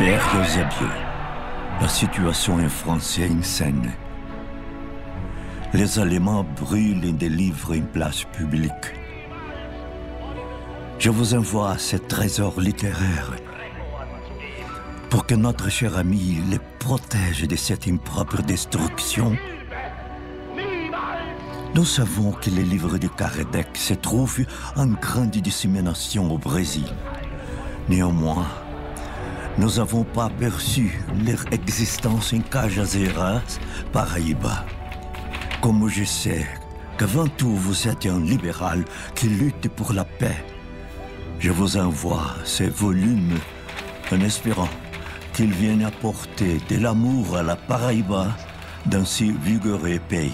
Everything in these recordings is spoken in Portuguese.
Père Eusebieux, la situation en français insane. Les Allemands brûlent et délivrent une place publique. Je vous envoie ce trésor littéraire pour que notre cher ami les protège de cette impropre destruction. Nous savons que les livres de Kardec se trouvent en grande dissémination au Brésil. Néanmoins, nous n'avons pas perçu leur existence en Cajazeiras, Paraíba. Comme je sais qu'avant tout vous êtes un libéral qui lutte pour la paix, je vous envoie ces volumes en espérant qu'ils viennent apporter de l'amour à la Paraíba dans ce vigoureux pays.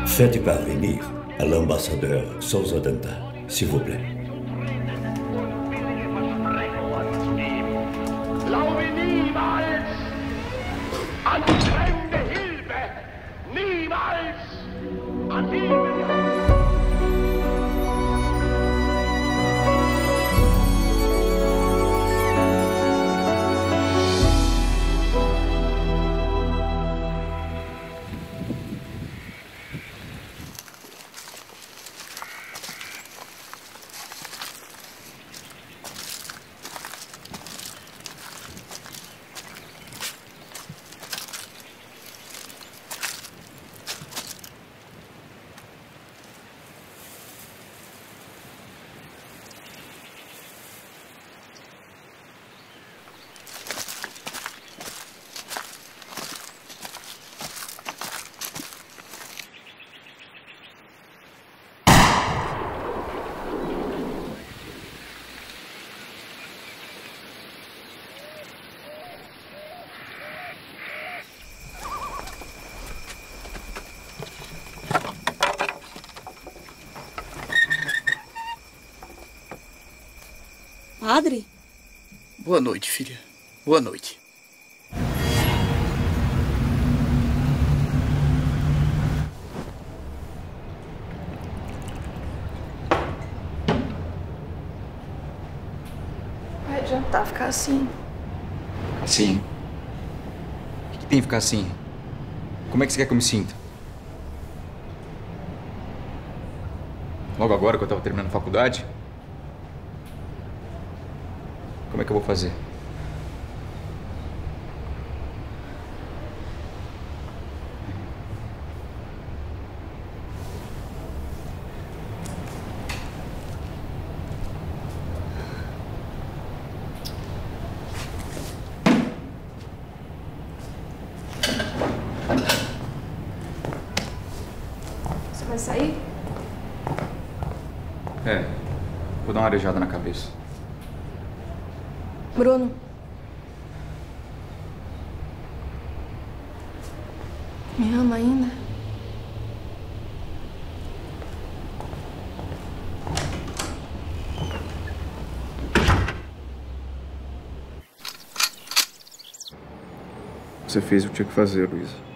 Faites parvenir à l'ambassadeur Sousa Dantas, s'il vous plaît. Glaube niemals an fremde Hilfe, niemals an Liebe. Padre? Boa noite, filha. Boa noite. Vai adiantar ficar assim. Sim. O que tem que ficar assim? Como é que você quer que eu me sinta? Logo agora que eu tava terminando a faculdade? Como é que eu vou fazer? Você vai sair? É, vou dar uma arejada na cabeça. Bruno. Me ama ainda? Você fez o que tinha que fazer, Luísa.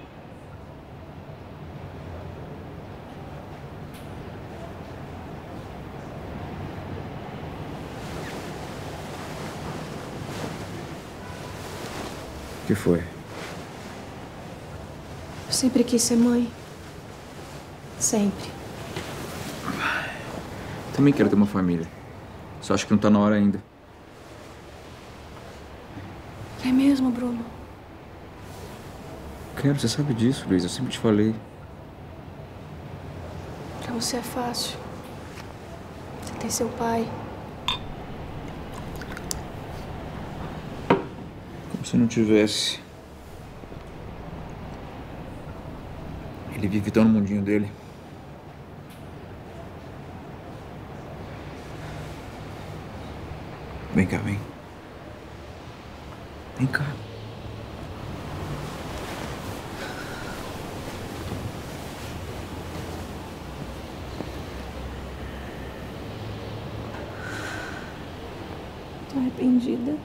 O que foi? Eu sempre quis ser mãe. Sempre. Também quero ter uma família. Só acho que não tá na hora ainda. É mesmo, Bruno? Quero, você sabe disso, Luísa. Eu sempre te falei. Pra você é fácil. Você tem seu pai. Como se não tivesse. Ele vive tão no mundinho dele. Vem cá, vem. Vem cá. Tô arrependida.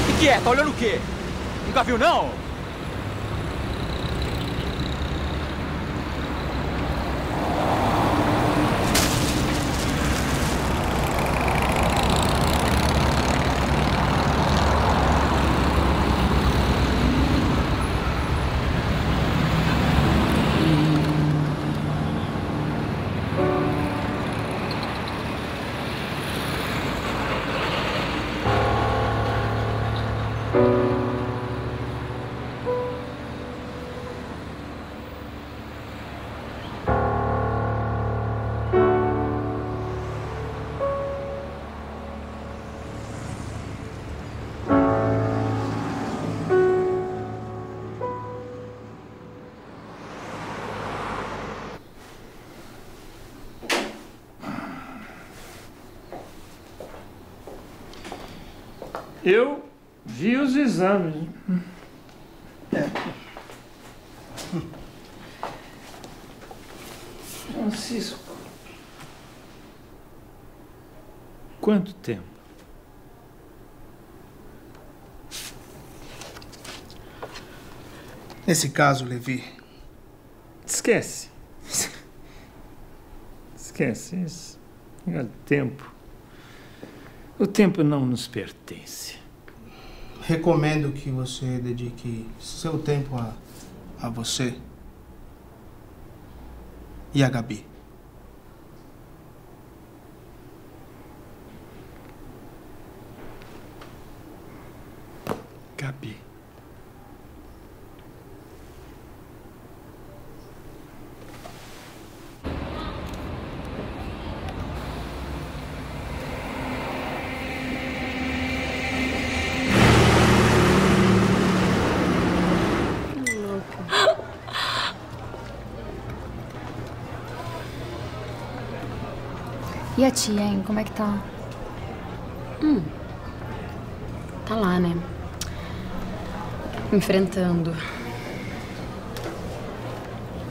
O que é? Tá olhando o quê? Nunca viu, não? Eu vi os exames. Francisco. Quanto tempo? Nesse caso, Levi... Esquece. Esquece isso. O tempo. O tempo não nos pertence. Recomendo que você dedique seu tempo a você e a Gabi. Gabi. E a tia, hein? Como é que tá? Tá lá, né? Enfrentando.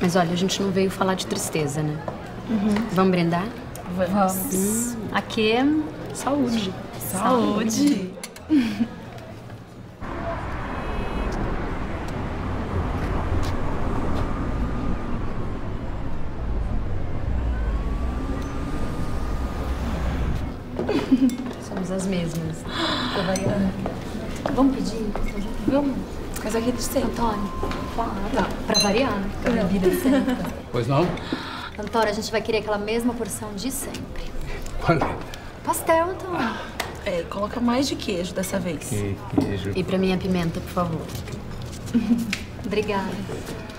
Mas olha, a gente não veio falar de tristeza, né? Vamos brindar? Vamos. Aqui, saúde. Saúde. Somos as mesmas. Tô variando. Vamos pedir? Vamos. Mas aqui de sempre. Antônio, claro. Pra variar, né? Porque a bebida senta. Pois não? Antônio, a gente vai querer aquela mesma porção de sempre. Qual é? Pastel, Antônio. É, coloca mais de queijo dessa vez. Que queijo. E pra mim a pimenta, por favor. Obrigada.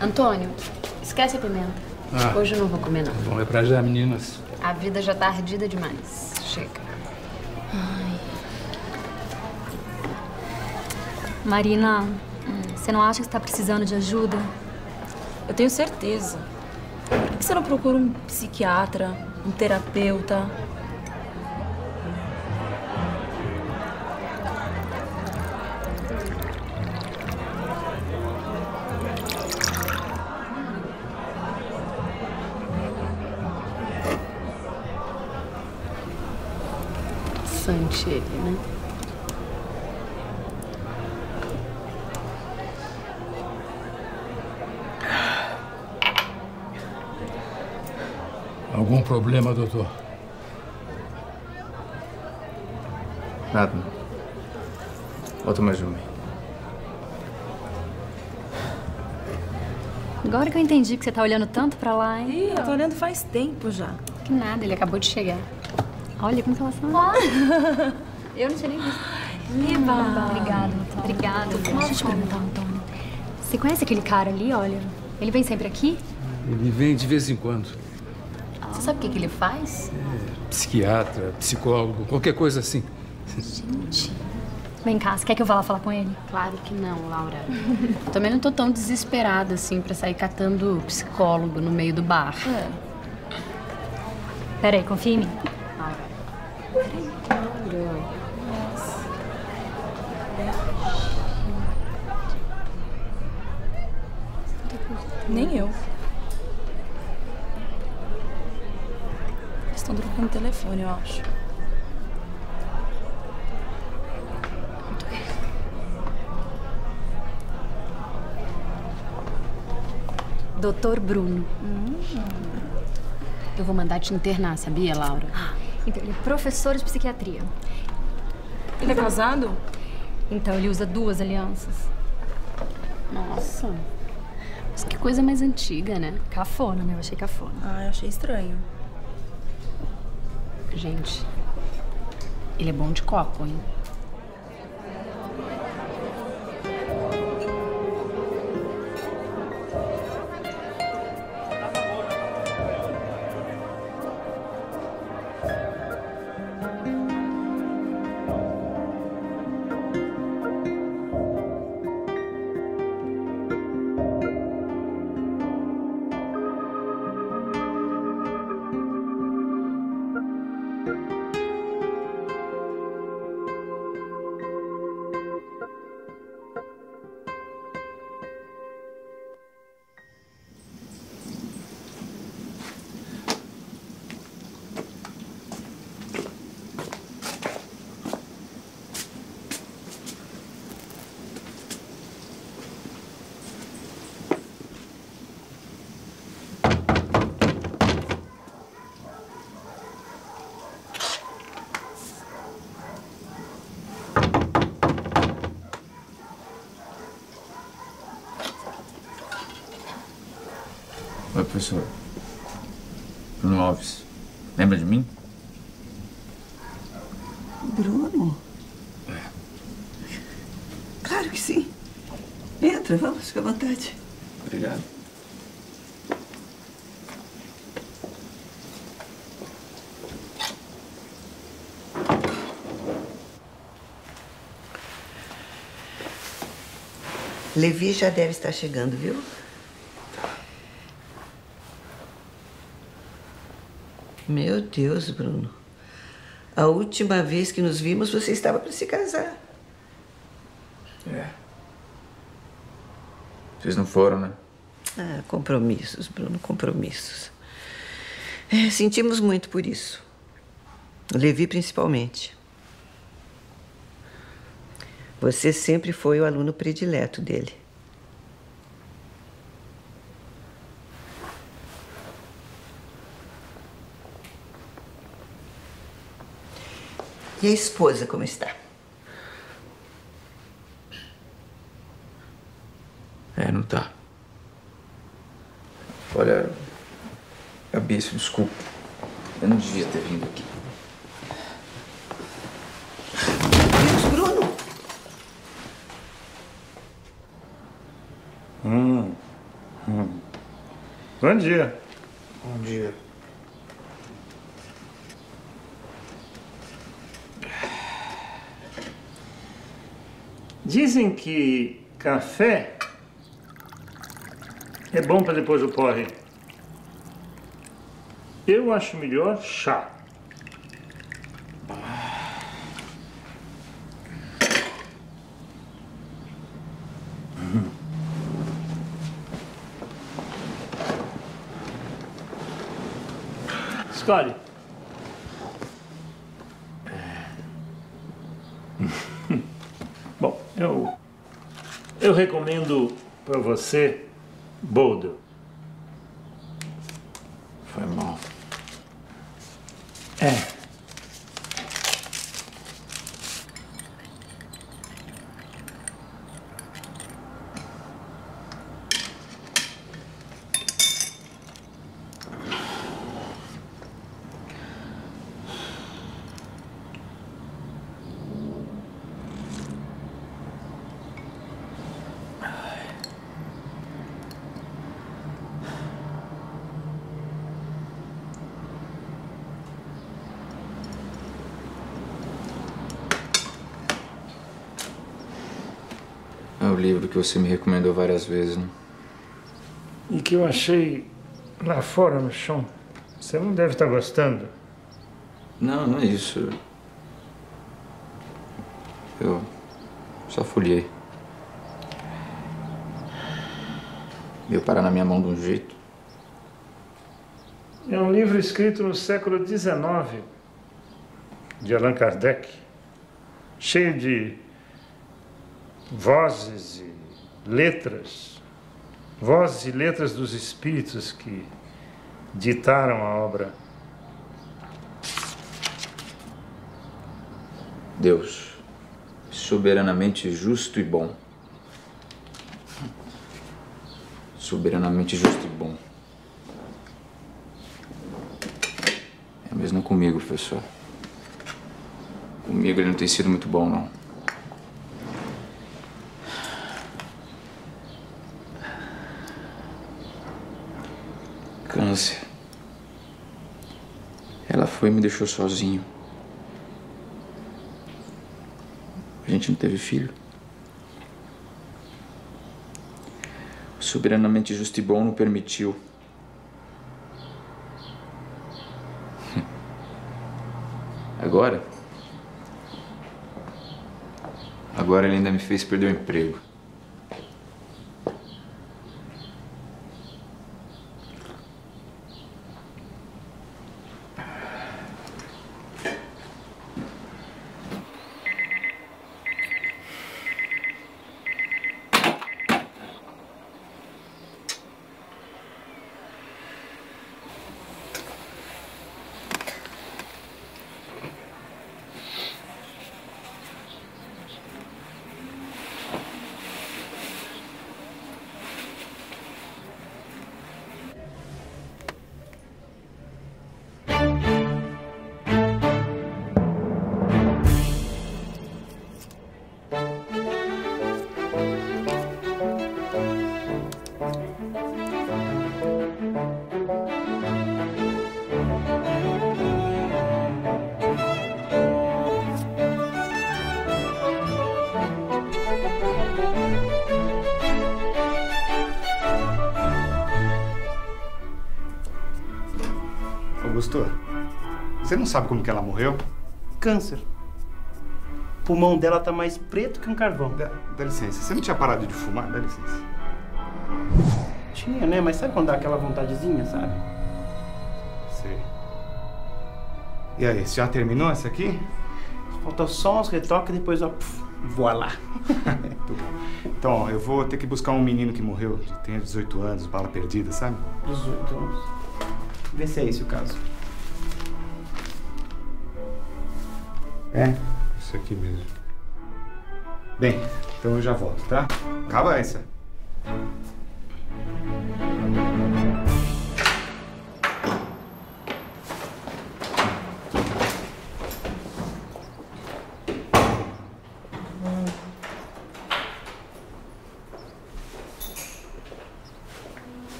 Antônio, esquece a pimenta. Hoje eu não vou comer, não. Bom, é pra já, meninas. A vida já tá ardida demais. Chega. Marina, você não acha que você tá precisando de ajuda? Eu tenho certeza. Por que você não procura um psiquiatra, um terapeuta? Sante ele, né? Algum problema, doutor? Nada, não. Bota mais uma aí. Agora que eu entendi que você tá olhando tanto pra lá, hein? Ih, eu tô olhando faz tempo já. Que nada, ele acabou de chegar. Olha como você Eu não tinha nem visto. Eba! Obrigada, Antônio. Obrigada. Deixa eu te perguntar, Antônio. Você conhece aquele cara ali, olha? Ele vem sempre aqui? Ele vem de vez em quando. Você sabe o que ele faz? Psiquiatra, psicólogo, qualquer coisa assim. Gente. Vem cá, você quer que eu vá lá falar com ele? Claro que não, Laura. Também não tô tão desesperada assim pra sair catando psicólogo no meio do bar. Peraí, confia em mim. Laura. Nem eu. Eles estão trocando telefone, eu acho. Doutor Bruno. Eu vou mandar te internar, sabia, Laura? Então, ele é professor de psiquiatria. Ele é casado? Então, ele usa 2 alianças. Nossa. Mas que coisa mais antiga, né? Cafona, né? Eu achei cafona. Ah, eu achei estranho. Gente, ele é bom de copo, hein? Oi, professor. Bruno Alves. Lembra de mim? Bruno? É. Claro que sim. Entra, vamos, fica à vontade. Obrigado. Levi já deve estar chegando, viu? Meu Deus, Bruno. A última vez que nos vimos, você estava para se casar. É. Vocês não foram, né? Ah, compromissos, Bruno, compromissos. É, sentimos muito por isso. O Levi, principalmente. Você sempre foi o aluno predileto dele. E a esposa, como está? É, não tá. Olha, Gabi, desculpa. Eu não devia ter vindo aqui. Deus, Bruno! Bom dia. Bom dia. Dizem que café é bom para depois do porre. Eu acho melhor chá. Escolhe. Bom, eu recomendo para você Boulder. Foi mal. É. É o livro que você me recomendou várias vezes, né? E que eu achei lá fora no chão. Você não deve estar gostando. Não, não é isso. Eu só folhei. Veio parar na minha mão de um jeito. É um livro escrito no século XIX, de Allan Kardec, cheio de vozes e letras dos espíritos que ditaram a obra. Deus, soberanamente justo e bom. Soberanamente justo e bom. É mesmo comigo, professor. Comigo ele não tem sido muito bom, não. Câncer. Ela foi e me deixou sozinho. A gente não teve filho. O soberanamente justo e bom não permitiu. Agora ele ainda me fez perder o emprego. Augusto, você não sabe como que ela morreu? Câncer. O pulmão dela tá mais preto que um carvão. Dá licença, você não tinha parado de fumar? Dá licença. Tinha, né? Mas sabe quando dá aquela vontadezinha, sabe? Sei. E aí, você já terminou essa aqui? Falta só uns retoques e depois, ó, voilá. Muito bom. Então, ó, eu vou ter que buscar um menino que morreu, que tem 18 anos, bala perdida, sabe? 18 anos. Vê se é esse o caso. É, isso aqui mesmo. Bem, então eu já volto, tá? Acaba essa.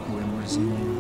Oi, amorzinho.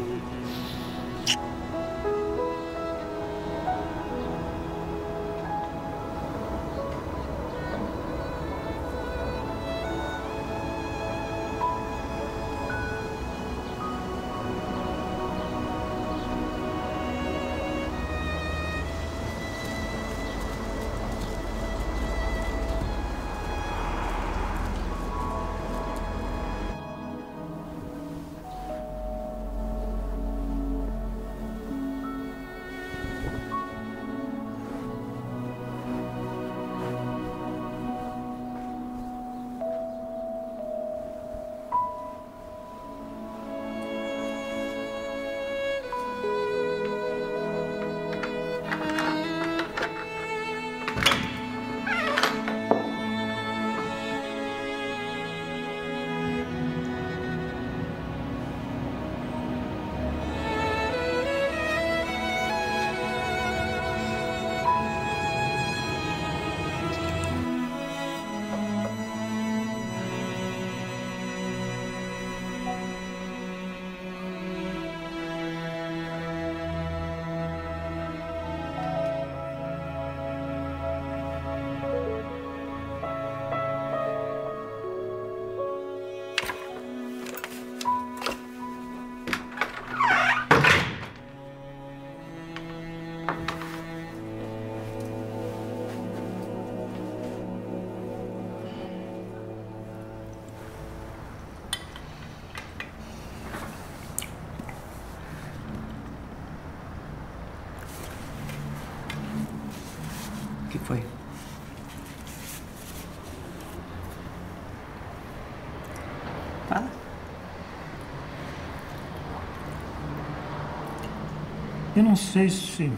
Eu não sei se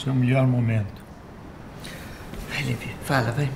é o melhor momento. Vai, Levi, fala, vai.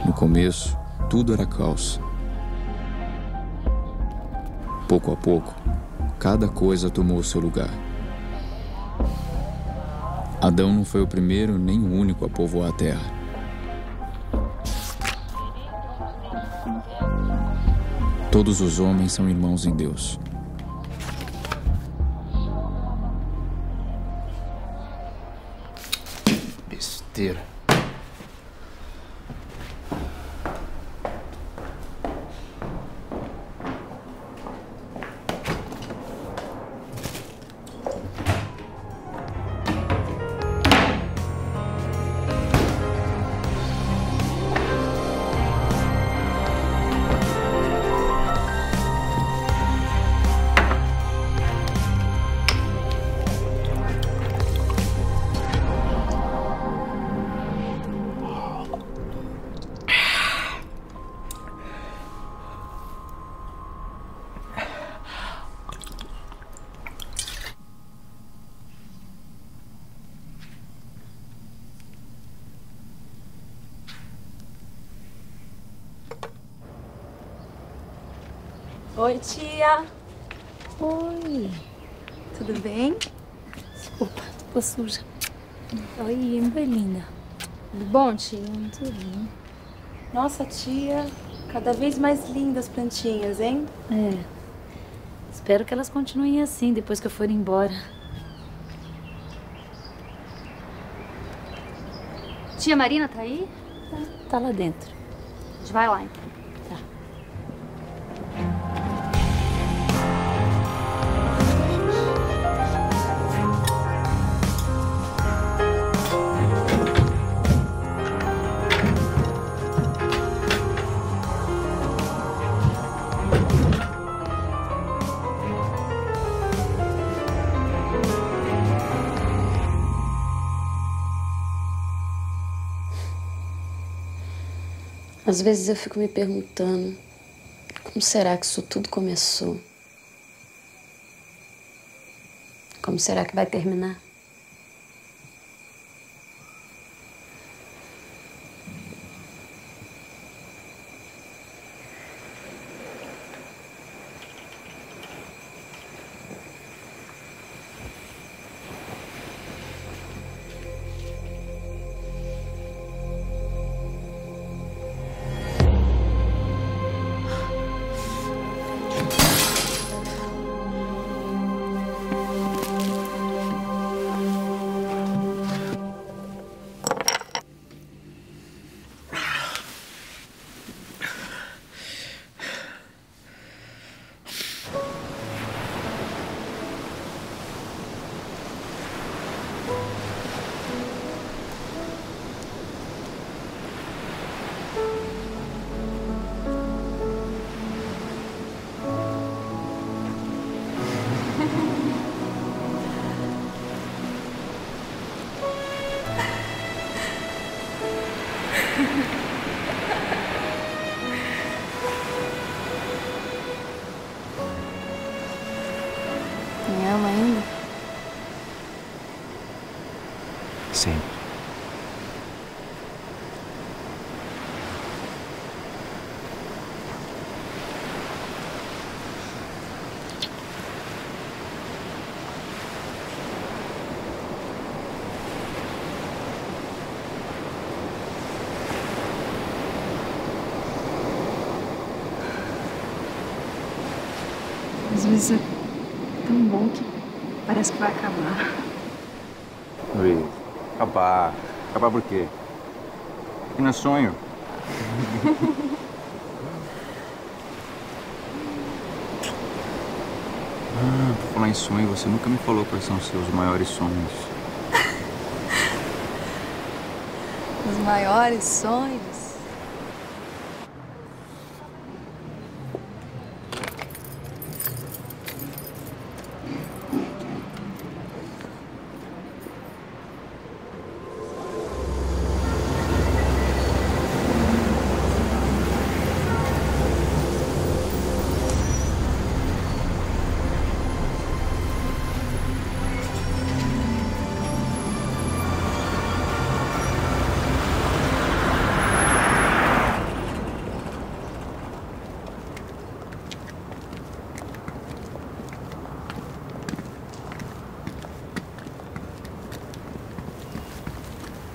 No começo, tudo era caos. Pouco a pouco, cada coisa tomou seu lugar. Adão não foi o primeiro nem o único a povoar a terra. Todos os homens são irmãos em Deus. Besteira. Oi, tia. Oi. Tudo bem? Desculpa, tô suja. Oi, foi linda. Tudo bom, tia? Tudo bem. Nossa, tia, cada vez mais lindas as plantinhas, hein? É. Espero que elas continuem assim depois que eu for embora. Tia Marina tá aí? Tá lá dentro. A gente vai lá, então. Tá. Às vezes eu fico me perguntando como será que isso tudo começou? Como será que vai terminar? sempre. Às vezes é tão bom que parece que vai acabar. Luiz, acabar. Acabar por quê? Que não é sonho. Por falar em sonho, você nunca me falou quais são os seus maiores sonhos. Os maiores sonhos?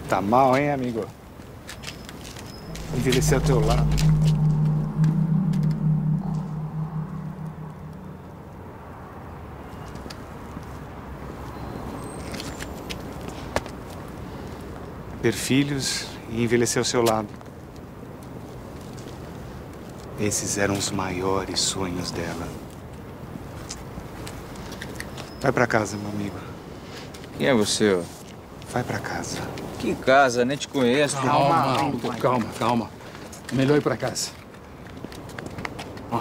Tá mal, hein, amigo? Envelhecer ao teu lado. Ter filhos e envelhecer ao seu lado. Esses eram os maiores sonhos dela. Vai pra casa, meu amigo. Quem é você, ó? Vai pra casa. Que casa? Nem te conheço. Calma. É melhor ir pra casa. Ó,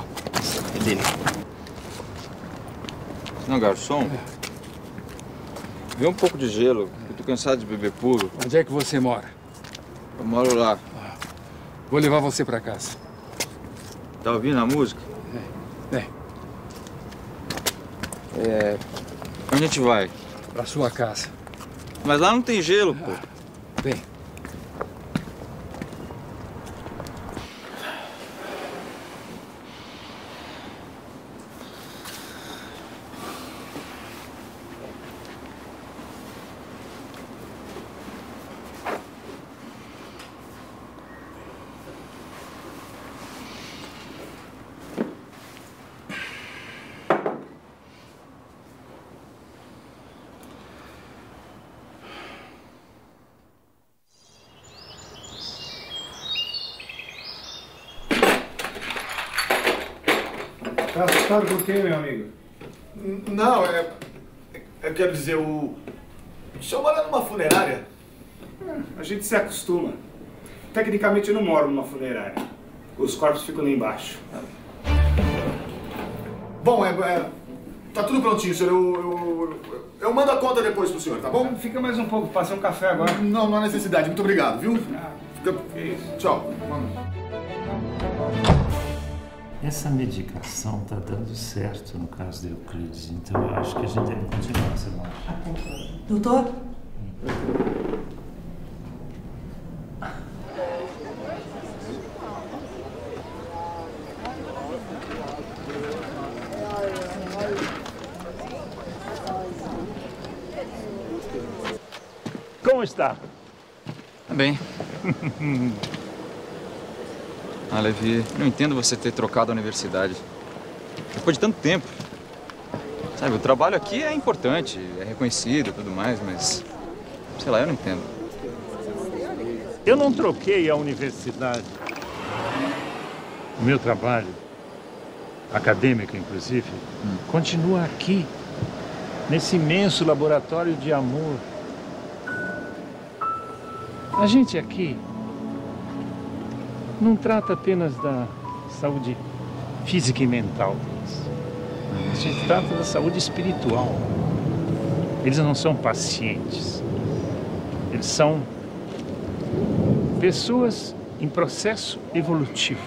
é dele. Não, garçom? Vê um pouco de gelo. Eu tô cansado de beber puro. Onde é que você mora? Eu moro lá. Vou levar você pra casa. Tá ouvindo a música? Onde a gente vai? Pra sua casa. Mas lá não tem gelo, pô. Vem. Tá assustado com o quê, meu amigo? Não, eu quero dizer, o senhor mora numa funerária? A gente se acostuma. Tecnicamente eu não moro numa funerária. Os corpos ficam lá embaixo. Bom, tá tudo prontinho, senhor. Eu mando a conta depois pro senhor, tá bom? Fica mais um pouco, passei um café agora. Não há necessidade, muito obrigado, viu? Tchau. Essa medicação está dando certo no caso de Euclides, então eu acho que a gente deve continuar, você não acha? Doutor? Como está? Tá bem. Ah, Levi, não entendo você ter trocado a universidade. Depois de tanto tempo. Sabe, o trabalho aqui é importante, é reconhecido e tudo mais, mas... sei lá, eu não entendo. Eu não troquei a universidade. O meu trabalho, acadêmico inclusive, continua aqui, nesse imenso laboratório de amor. A gente aqui não trata apenas da saúde física e mental deles. A gente trata da saúde espiritual. Eles não são pacientes. Eles são pessoas em processo evolutivo.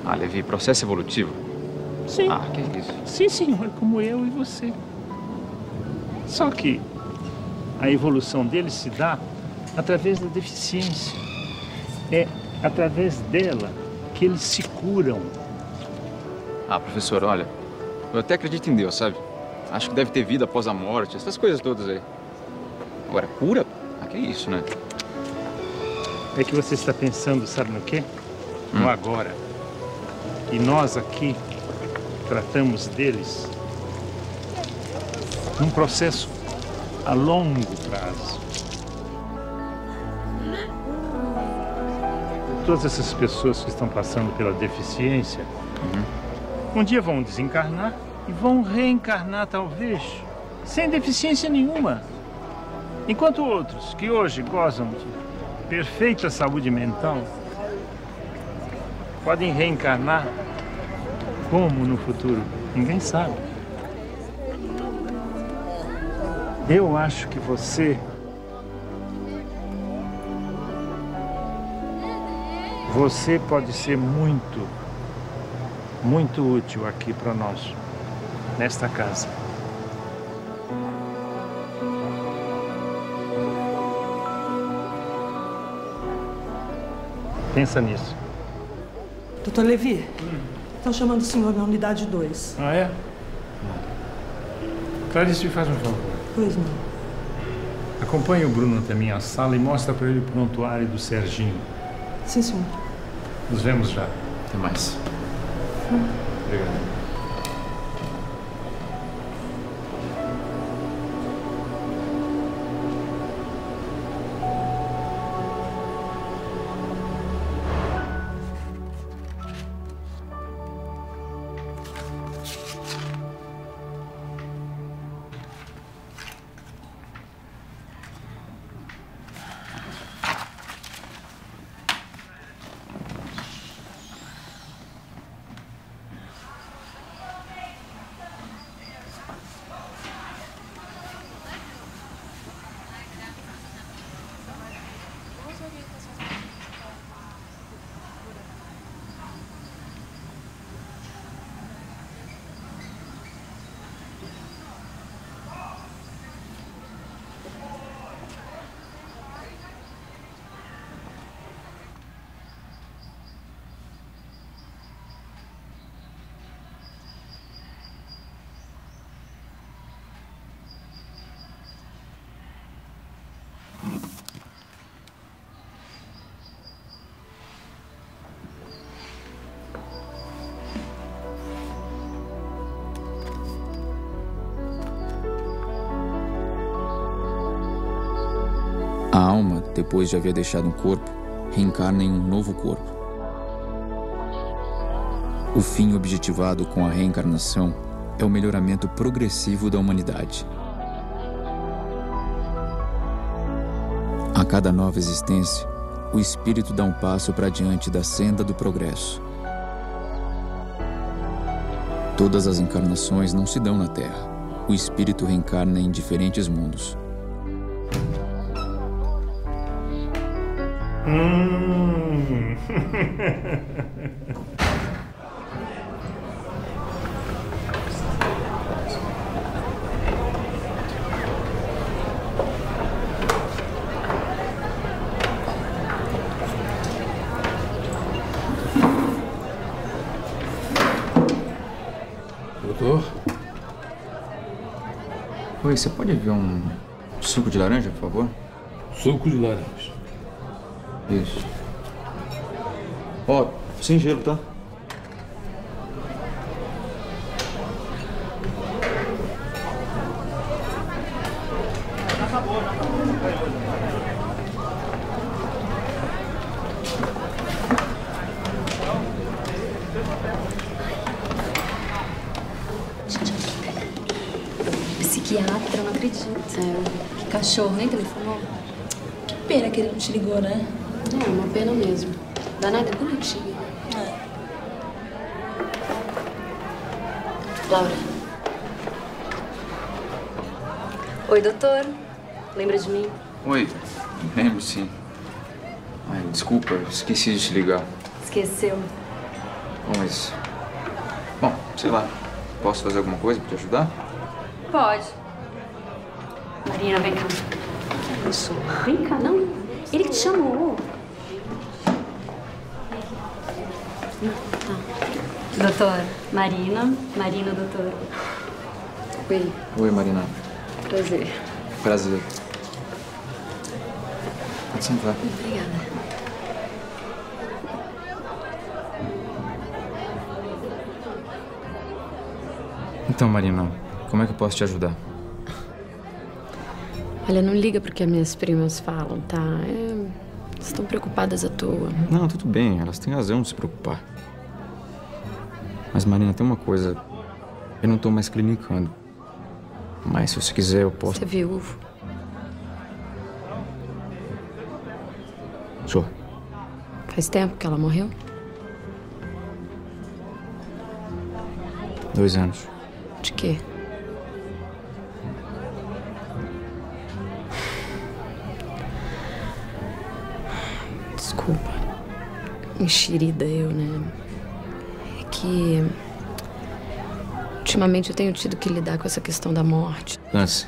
Ah, Levi, processo evolutivo? Sim. Ah, que isso? Sim, senhor, como eu e você. Só que a evolução deles se dá através da deficiência. É através dela que eles se curam. Ah, professor, olha, eu até acredito em Deus, sabe? Acho que deve ter vida após a morte, essas coisas todas aí. Agora, cura? Ah, que isso, né? É que você está pensando, sabe no quê? No agora. E nós aqui tratamos deles num processo a longo prazo. Todas essas pessoas que estão passando pela deficiência, um dia vão desencarnar e vão reencarnar, talvez, sem deficiência nenhuma. Enquanto outros que hoje gozam de perfeita saúde mental podem reencarnar como no futuro? Ninguém sabe. Eu acho que você pode ser muito útil aqui para nós, nesta casa. Pensa nisso. Doutor Levi, estão chamando o senhor na unidade 2. Ah, é? Clarice, me faz um favor. Pois não. Acompanhe o Bruno até minha sala e mostra para ele o prontuário do Serginho. Sim, senhor. Nos vemos já. Até mais. Obrigado. A alma, depois de haver deixado um corpo, reencarna em um novo corpo. O fim objetivado com a reencarnação é o melhoramento progressivo da humanidade. A cada nova existência, o espírito dá um passo para diante da senda do progresso. Todas as encarnações não se dão na Terra. O espírito reencarna em diferentes mundos. Doutor? Oi, você pode ver um suco de laranja, por favor? Suco de laranja. Isso. Ó, sem gelo, tá? Psiquiatra, não acredito. Que cachorro, nem telefonou. Que pena que ele não te ligou, né? É, uma pena mesmo. Danada é bonitinha. Laura. Oi, doutor. Lembra de mim? Oi, lembro sim. Ai, desculpa, esqueci de te ligar. Esqueceu. Bom, mas... Bom, sei lá. Posso fazer alguma coisa pra te ajudar? Pode. Marina, vem cá. moço. Vem cá, não. Ele que te chamou. Tá. Doutor, Marina, doutor. Oi. Oi, Marina. Prazer. Prazer. Pode sentar. Obrigada. Então, Marina, como é que eu posso te ajudar? Olha, não liga pro que as minhas primas falam, tá? Estão preocupadas à toa. Não, tudo bem, elas têm razão de se preocupar. Mas, Marina, tem uma coisa. Eu não tô mais clinicando. Mas, se você quiser, eu posso... Você é viúvo? Sou. Faz tempo que ela morreu? 2 anos. De quê? Desculpa. Enxerida eu, né? É que... ultimamente eu tenho tido que lidar com essa questão da morte. Lance.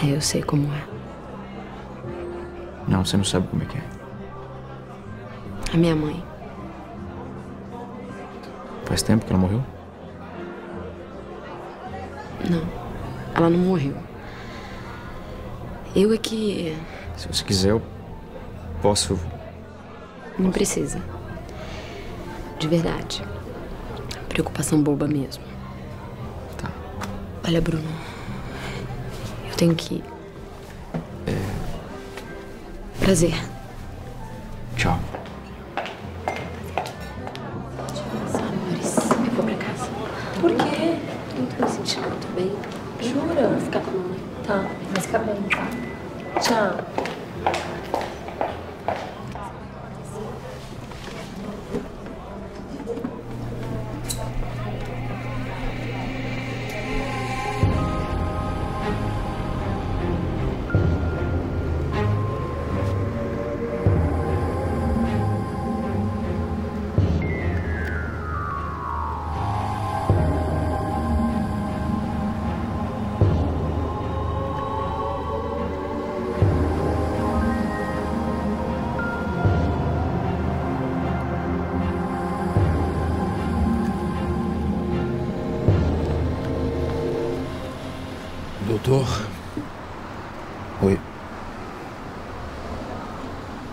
Eu sei como é. Não, você não sabe como é que é. A minha mãe. Faz tempo que ela morreu? Não, ela não morreu. Eu é que... Se você quiser, eu posso... Não precisa. De verdade. Preocupação boba mesmo. Tá. Olha, Bruno. Eu tenho que ir. Prazer. Tchau. Amores, eu vou pra casa. Por quê? Não tô me sentindo muito bem. Jura? Vou ficar com a mamãe. Tá. Vai ficar bem, tá? Tchau. Doutor? Oi.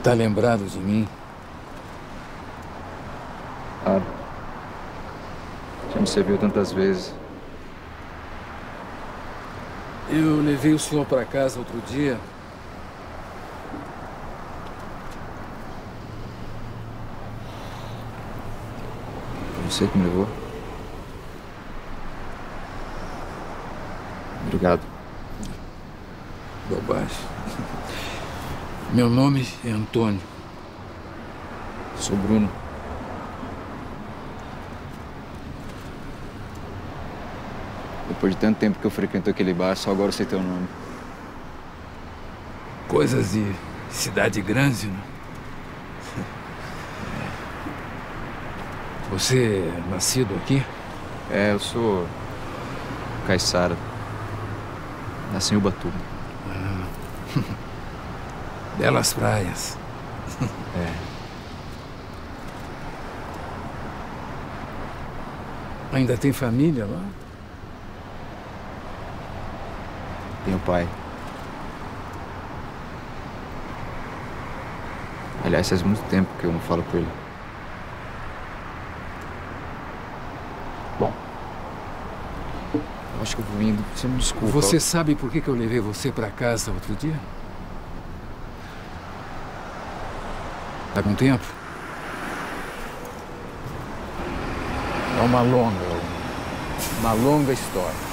Tá lembrado de mim? Ah, já me serviu tantas vezes. Eu levei o senhor para casa outro dia. Você que me levou? Obrigado. Bobagem. Meu nome é Antônio. Sou Bruno. Depois de tanto tempo que eu frequento aquele bar, só agora eu sei teu nome. Coisas de cidade grande, né? Você é nascido aqui? É, eu sou caiçara. Nasci em Ubatuba. Belas praias. É. Ainda tem família lá? Tenho pai. Aliás, faz muito tempo que eu não falo com ele. Bom, eu acho que eu vou indo. Você me desculpa. Você sabe por que eu levei você para casa outro dia? Tá com tempo? É uma longa história.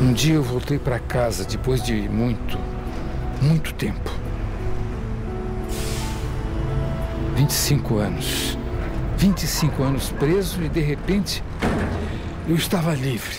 Um dia eu voltei para casa depois de muito tempo. 25 anos. 25 anos preso e, de repente, eu estava livre.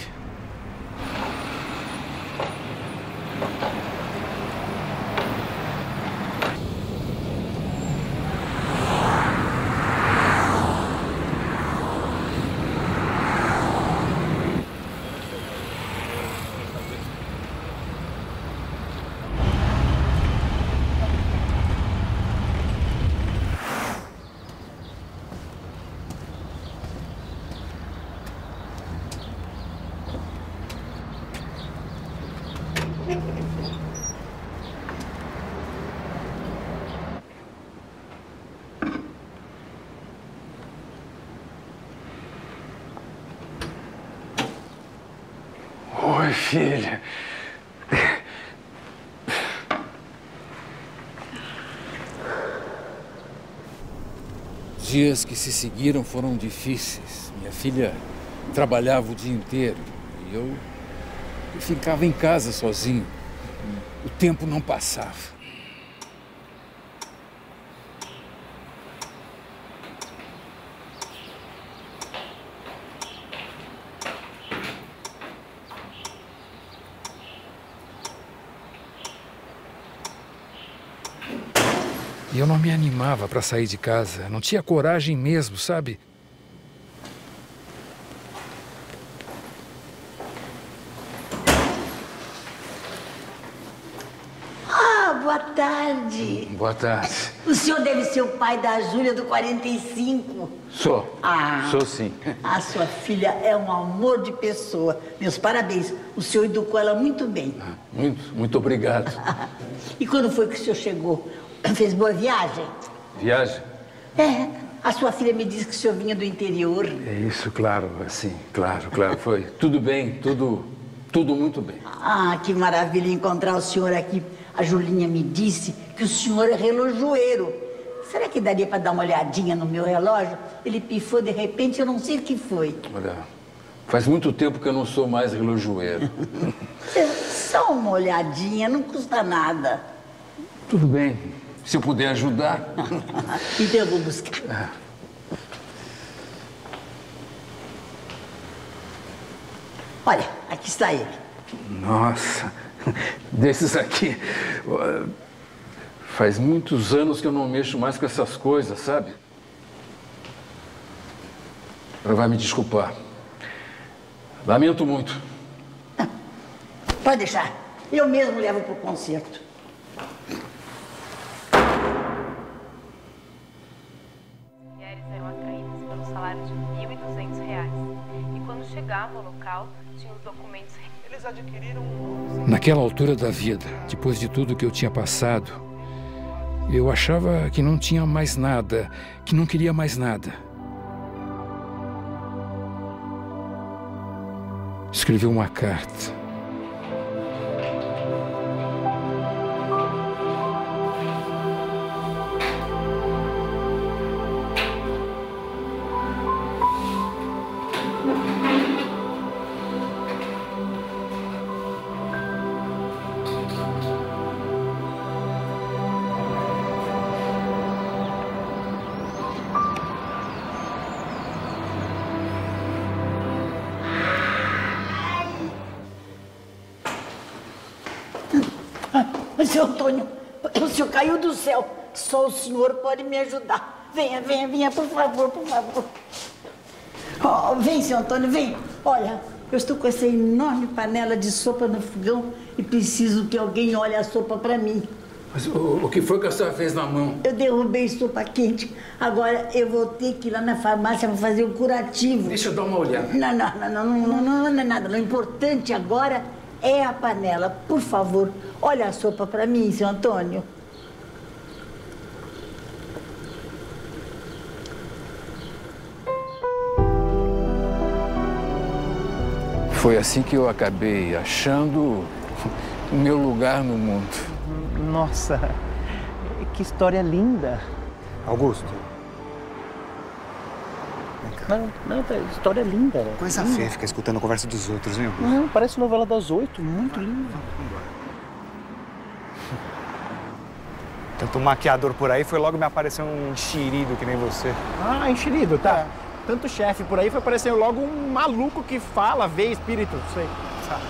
Minha filha. Dias que se seguiram foram difíceis. Minha filha trabalhava o dia inteiro e eu ficava em casa sozinho. O tempo não passava. E eu não me animava para sair de casa. Não tinha coragem mesmo, sabe? Boa tarde. Boa tarde. O senhor deve ser o pai da Júlia do 45. Sou. Sou sim. A sua filha é um amor de pessoa. Meus parabéns. O senhor educou ela muito bem. Muito obrigado. E quando foi que o senhor chegou? Fez boa viagem? Viagem? É. A sua filha me disse que o senhor vinha do interior. É isso, claro, assim, claro. Foi tudo bem, tudo muito bem. Ah, que maravilha encontrar o senhor aqui. A Julinha me disse que o senhor é relojoeiro. Será que daria para dar uma olhadinha no meu relógio? Ele pifou de repente, eu não sei o que foi. Olha, faz muito tempo que eu não sou mais relojoeiro. Só uma olhadinha, não custa nada. Tudo bem, se eu puder ajudar. Então eu vou buscar. Olha, aqui está ele. Nossa, desses aqui. Faz muitos anos que eu não mexo mais com essas coisas, sabe? Ela vai me desculpar. Lamento muito. Pode deixar. Eu mesmo levo para o concerto. Mulheres eram atraídas pelo salário de R$ 1.200. E quando chegavam ao local, tinham os documentos. Eles adquiriram Naquela altura da vida, depois de tudo que eu tinha passado, eu achava que não tinha mais nada, que não queria mais nada. Escrevi uma carta. Seu Antônio, o senhor caiu do céu. Só o senhor pode me ajudar. Venha, por favor. Oh, vem, seu Antônio, vem. Olha, eu estou com essa enorme panela de sopa no fogão e preciso que alguém olhe a sopa para mim. Mas o que foi que a senhora fez na mão? Eu derrubei sopa quente. Agora eu vou ter que ir lá na farmácia para fazer um curativo. Deixa eu dar uma olhada. Não é nada. O importante agora é a panela. Por favor, olha a sopa para mim, seu Antônio. Foi assim que eu acabei achando o meu lugar no mundo. Nossa, que história linda. Augusto. Não, história linda. Coisa feia ficar escutando a conversa dos outros, hein, Augusto? Não, parece novela das 8, muito linda. Tanto maquiador por aí, foi logo me aparecer um enxerido que nem você. Ah, enxerido, tá. Tanto chefe por aí, foi aparecer logo um maluco que fala, vê espírito, sei. Sabe?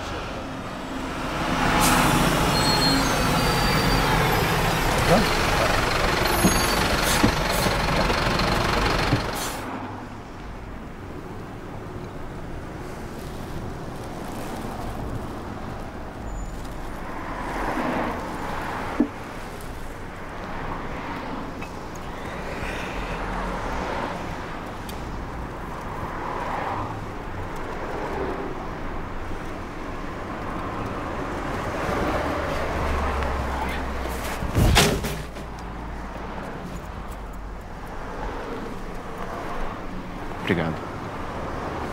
Obrigado.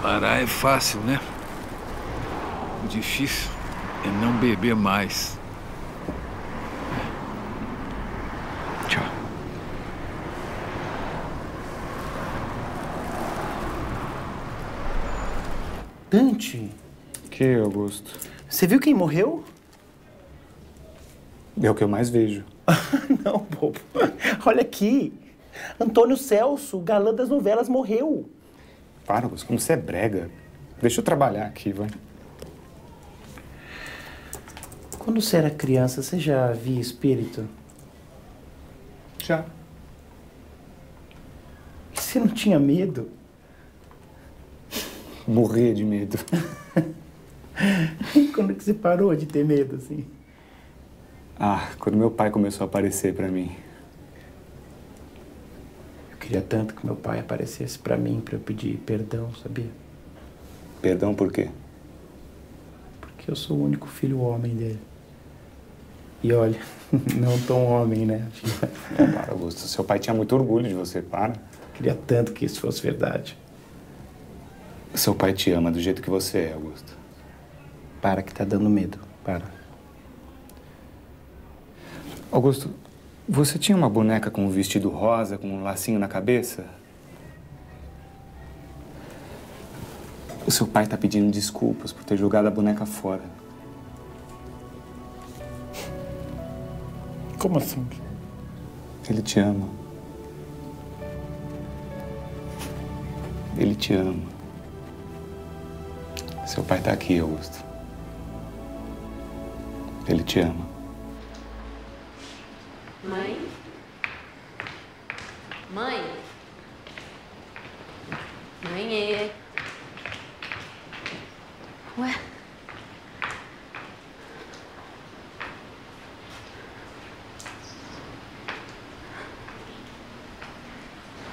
Parar é fácil, né? O difícil é não beber mais. Tchau. Dante. Que, Augusto? Você viu quem morreu? É o que eu mais vejo. Não, bobo. Olha aqui. Antônio Celso, o galã das novelas, morreu. Para, Augusto, como você é brega. Deixa eu trabalhar aqui, vai. Quando você era criança, você já via espírito? Já. E você não tinha medo? Morria de medo. Quando que você parou de ter medo, assim? Ah, quando meu pai começou a aparecer pra mim. Eu queria tanto que meu pai aparecesse pra mim, pra eu pedir perdão, sabia? Perdão por quê? Porque eu sou o único filho homem dele. E olha, não tão homem, né? Para, Augusto. Seu pai tinha muito orgulho de você, para. Queria tanto que isso fosse verdade. Seu pai te ama do jeito que você é, Augusto. Para que tá dando medo, para. Augusto, você tinha uma boneca com um vestido rosa, com um lacinho na cabeça? O seu pai tá pedindo desculpas por ter jogado a boneca fora. Como assim? Ele te ama. Ele te ama. Seu pai tá aqui, Augusto. Ele te ama. Mãe? Mãe? Mãe? Ué?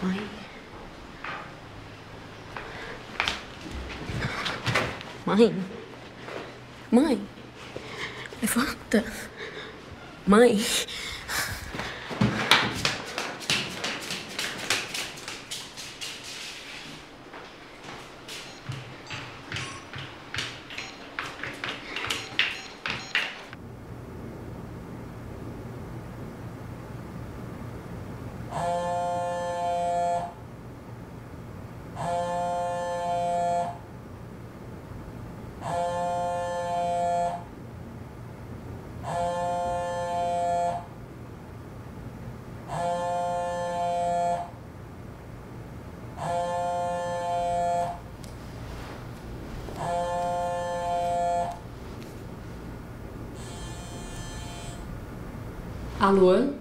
Mãe? Mãe? Mãe? Levanta. Mãe? Alô?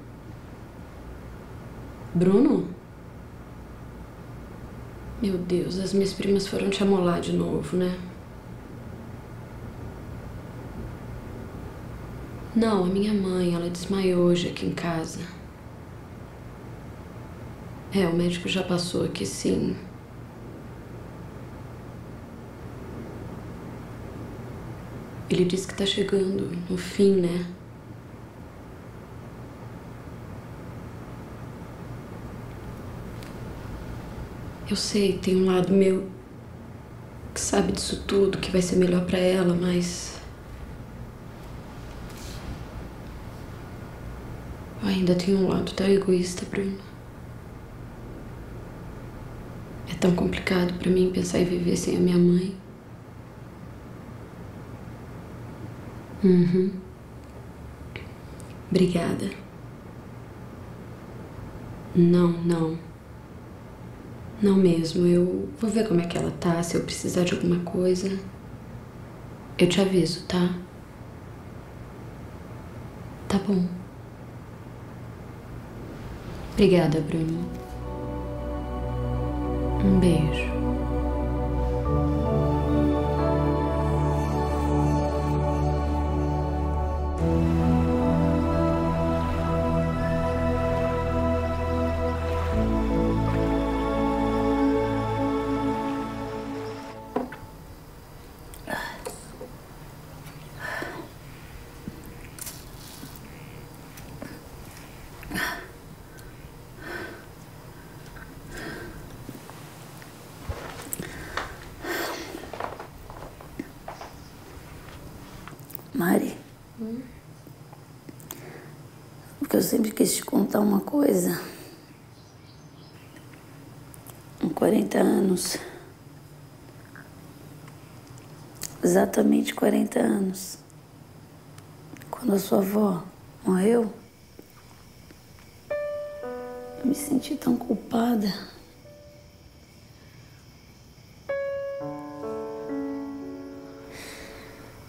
Bruno? Meu Deus, as minhas primas foram te amolar de novo, né? Não, a minha mãe, ela desmaiou hoje aqui em casa. É, o médico já passou aqui, sim. Ele disse que tá chegando no fim, né? Eu sei, tem um lado meu que sabe disso tudo, que vai ser melhor pra ela, mas... eu ainda tenho um lado tão egoísta, Bruno. É tão complicado pra mim pensar em viver sem a minha mãe. Uhum. Obrigada. Não. Não mesmo, eu vou ver como é que ela tá, se eu precisar de alguma coisa. Eu te aviso, tá? Tá bom. Obrigada, Bruno. Um beijo. Mari, porque eu sempre quis te contar uma coisa. Com 40 anos, exatamente 40 anos, quando a sua avó morreu, eu me senti tão culpada.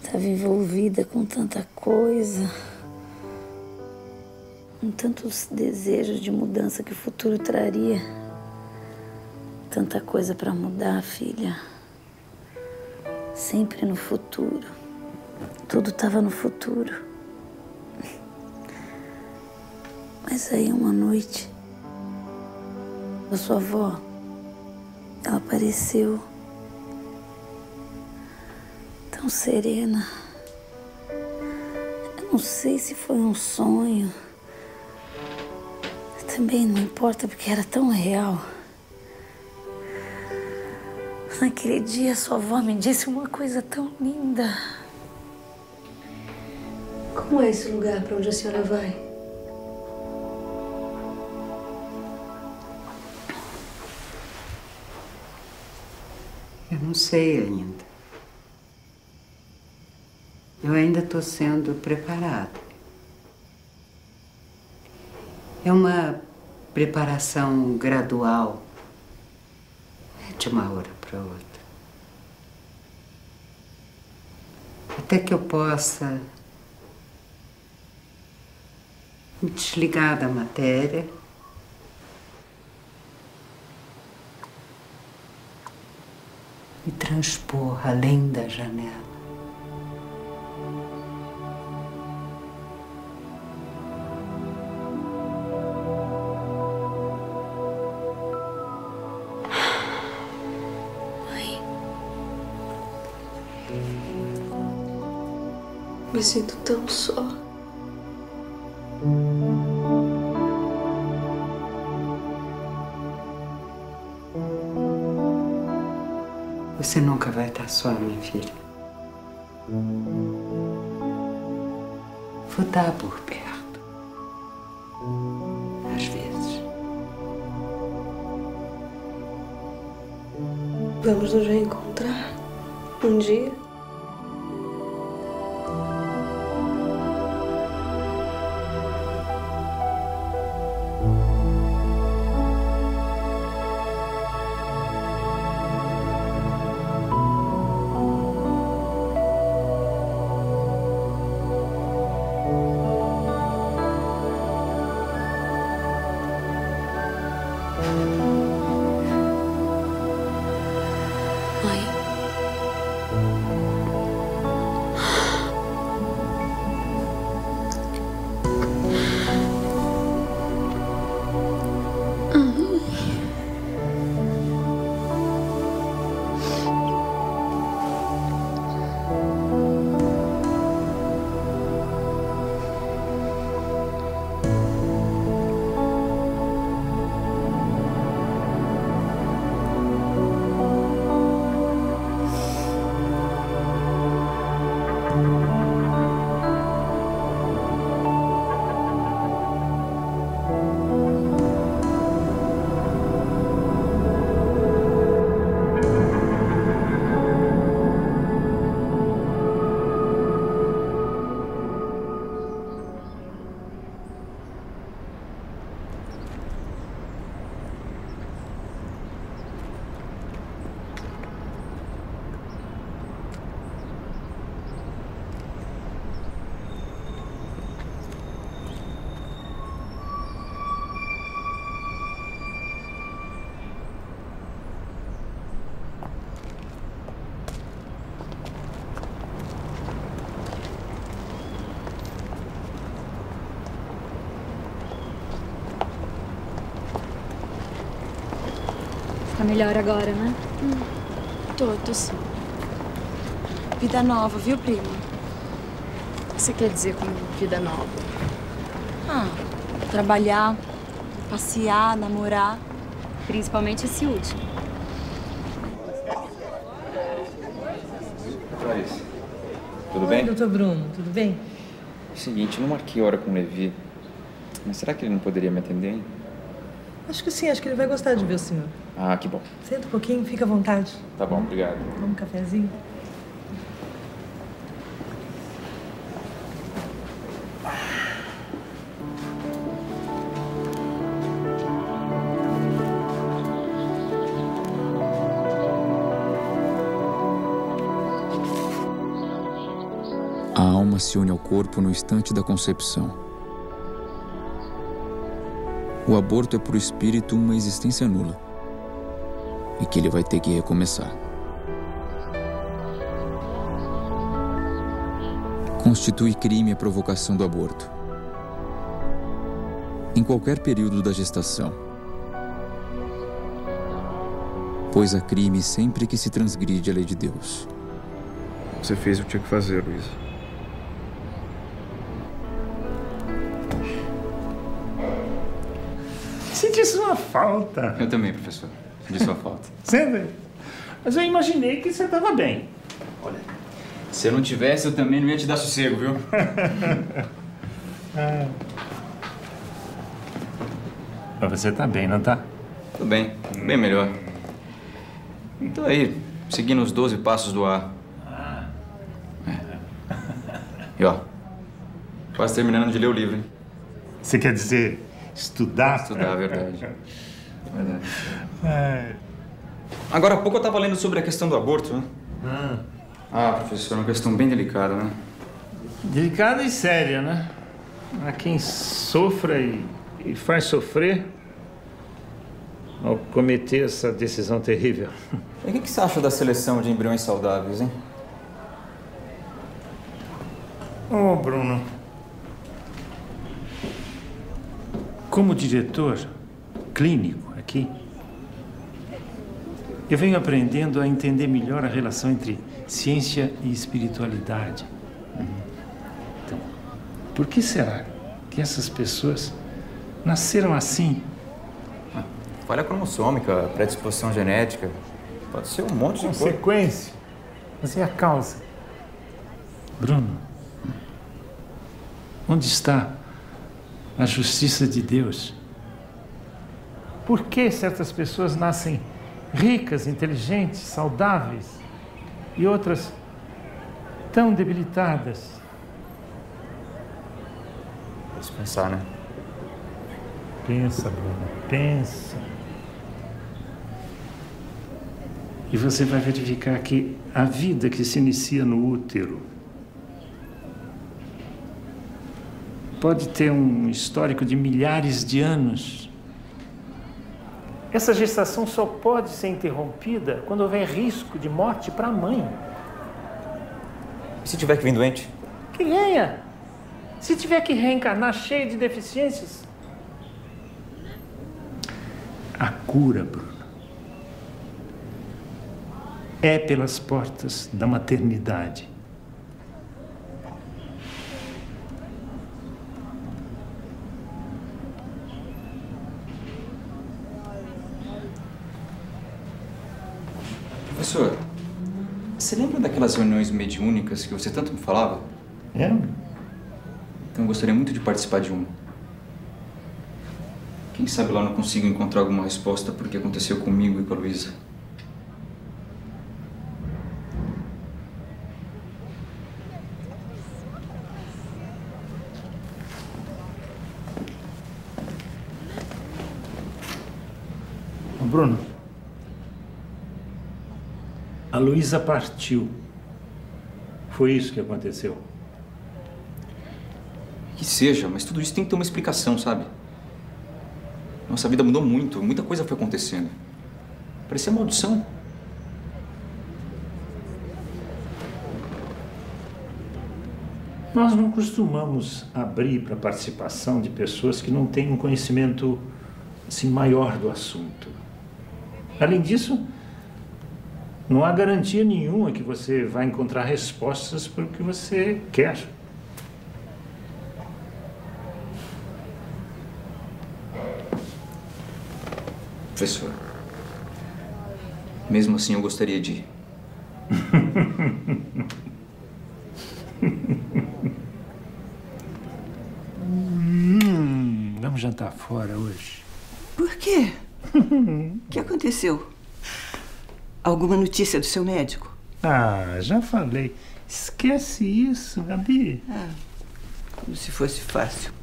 Estava envolvida com tanta coisa, com tantos desejos de mudança que o futuro traria. Tanta coisa para mudar, filha. Sempre no futuro. Tudo estava no futuro. Mas aí uma noite, a sua avó, ela apareceu tão serena. Eu não sei se foi um sonho. Também não importa porque era tão real. Naquele dia, sua avó me disse uma coisa tão linda. Como é esse lugar para onde a senhora vai? Eu não sei ainda. Eu ainda estou sendo preparada. É uma preparação gradual, de uma hora para outra. Até que eu possa me desligar da matéria e transpor além da janela. Me sinto tão só. Você nunca vai estar só, minha filha. Vou estar por perto. Às vezes. Vamos nos reencontrar um dia. Tá melhor agora, né? Tô sim. Vida nova, viu, prima? O que você quer dizer com vida nova? Trabalhar, passear, namorar. Principalmente esse último. Tudo bem? Oi, doutor Bruno, tudo bem? Seguinte, eu não marquei hora com o Levi. Mas será que ele não poderia me atender, hein? Acho que sim, acho que ele vai gostar de ver o senhor. Ah, que bom. Senta um pouquinho, fica à vontade. Tá bom, obrigado. Toma um cafezinho. A alma se une ao corpo no instante da concepção. O aborto é para o espírito uma existência nula e que ele vai ter que recomeçar. Constitui crime a provocação do aborto. Em qualquer período da gestação. Pois há crime sempre que se transgride a lei de Deus. Você fez o que tinha que fazer, Luísa. Senti sua falta. Eu também, professor. Senti sua falta. Sempre. Mas eu imaginei que você estava bem. Olha, se eu não tivesse, eu também não ia te dar sossego, viu? Mas você tá bem, não tá? Tô bem. Bem melhor. Tô aí, seguindo os 12 passos do A. E ó, quase terminando de ler o livro, hein? Você quer dizer estudar? Estudar, é verdade. Agora há pouco eu tava lendo sobre a questão do aborto, né? Ah, professor, é uma questão bem delicada, né? Delicada e séria, né? Há quem sofra e faz sofrer ao cometer essa decisão terrível. E o que você acha da seleção de embriões saudáveis, hein? Ô, Bruno, como diretor clínico aqui, eu venho aprendendo a entender melhor a relação entre ciência e espiritualidade. Então, por que será que essas pessoas nasceram assim? Falha cromossômica, predisposição genética, pode ser um monte de coisa. Consequência, mas é a causa. Bruno, onde está a justiça de Deus? Por que certas pessoas nascem ricas, inteligentes, saudáveis e outras tão debilitadas? Pode pensar, né? Pensa, Bruno, pensa. E você vai verificar que a vida que se inicia no útero pode ter um histórico de milhares de anos. Essa gestação só pode ser interrompida quando houver risco de morte para a mãe. E se tiver que vir doente? Que venha! Se tiver que reencarnar cheio de deficiências. A cura, Bruno, é pelas portas da maternidade. Professor, você lembra daquelas reuniões mediúnicas que você tanto me falava? Lembro. Então eu gostaria muito de participar de uma. Quem sabe lá eu não consigo encontrar alguma resposta para o que aconteceu comigo e com a Luísa. Bruno, a Luísa partiu. Foi isso que aconteceu. Que seja, mas tudo isso tem que ter uma explicação, sabe? Nossa vida mudou muito, muita coisa foi acontecendo. Parecia maldição. Nós não costumamos abrir para a participação de pessoas que não têm um conhecimento assim, maior do assunto. Além disso, não há garantia nenhuma que você vai encontrar respostas para o que você quer. Professor, mesmo assim eu gostaria de ir. Vamos jantar fora hoje. Por quê? O que aconteceu? Alguma notícia do seu médico? Ah, já falei. Esquece isso, Gabi. Ah, como se fosse fácil.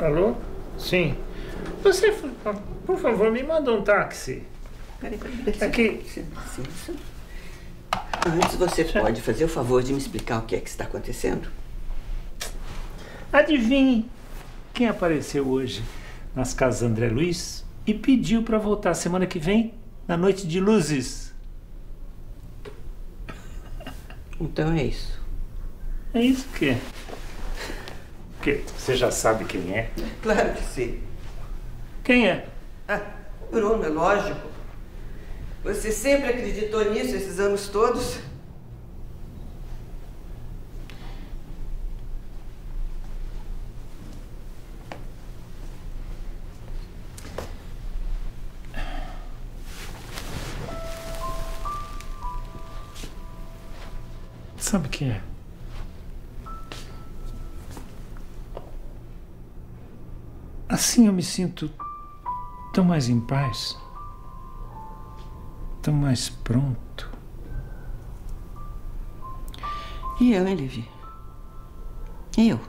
Alô? Sim. Você, por favor, me manda um táxi. Peraí. Aqui. Antes, você pode fazer o favor de me explicar o que é que está acontecendo? Adivinhe quem apareceu hoje nas casas André Luiz e pediu para voltar semana que vem, na Noite de Luzes. Então é isso. É isso o quê? Porque você já sabe quem é? Claro que sim. Quem é? Ah, Bruno, é lógico. Você sempre acreditou nisso esses anos todos? Sabe quem é? Assim eu me sinto tão mais em paz, tão mais pronto. E eu, hein, Levi? Eu?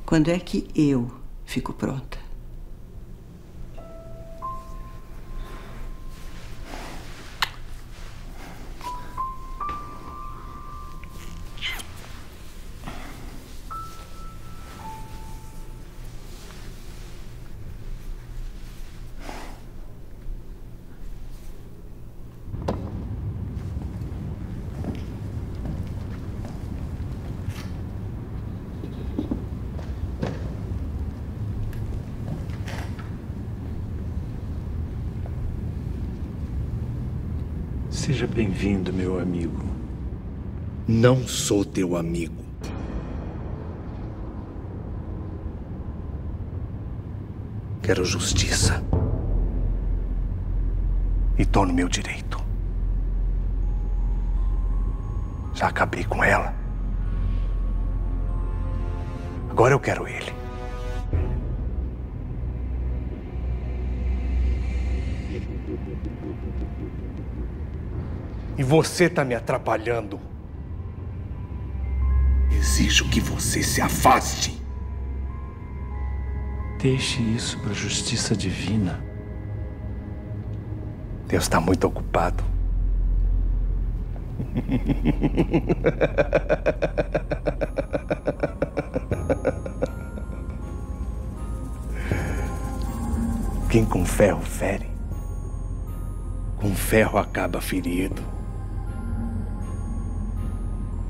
Quando é que eu fico pronta? Seja bem-vindo, meu amigo. Não sou teu amigo. Quero justiça. E tô no meu direito. Já acabei com ela. Agora eu quero ele. E você tá me atrapalhando. Exijo que você se afaste. Deixe isso para a justiça divina. Deus está muito ocupado. Quem com ferro fere, com ferro acaba ferido.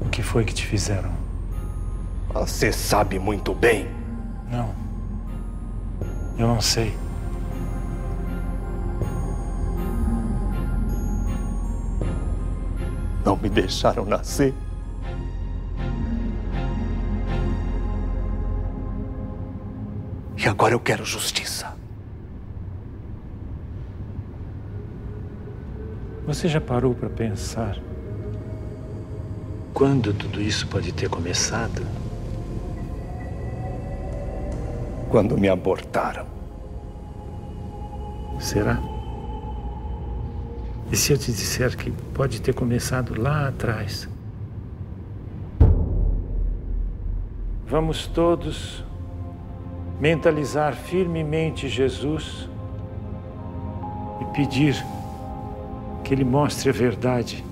O que foi que te fizeram? Você sabe muito bem. Não. Eu não sei. Não me deixaram nascer. E agora eu quero justiça. Você já parou para pensar quando tudo isso pode ter começado? Quando me abortaram. Será? E se eu te disser que pode ter começado lá atrás? Vamos todos mentalizar firmemente Jesus e pedir que Ele mostre a verdade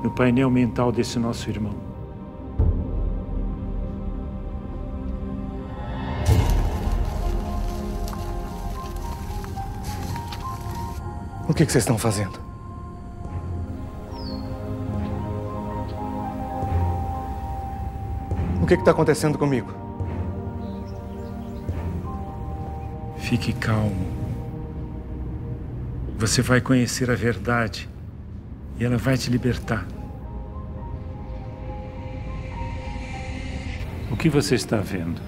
no painel mental desse nosso irmão. O que vocês estão fazendo? O que está acontecendo comigo? Fique calmo. Você vai conhecer a verdade e ela vai te libertar. O que você está vendo?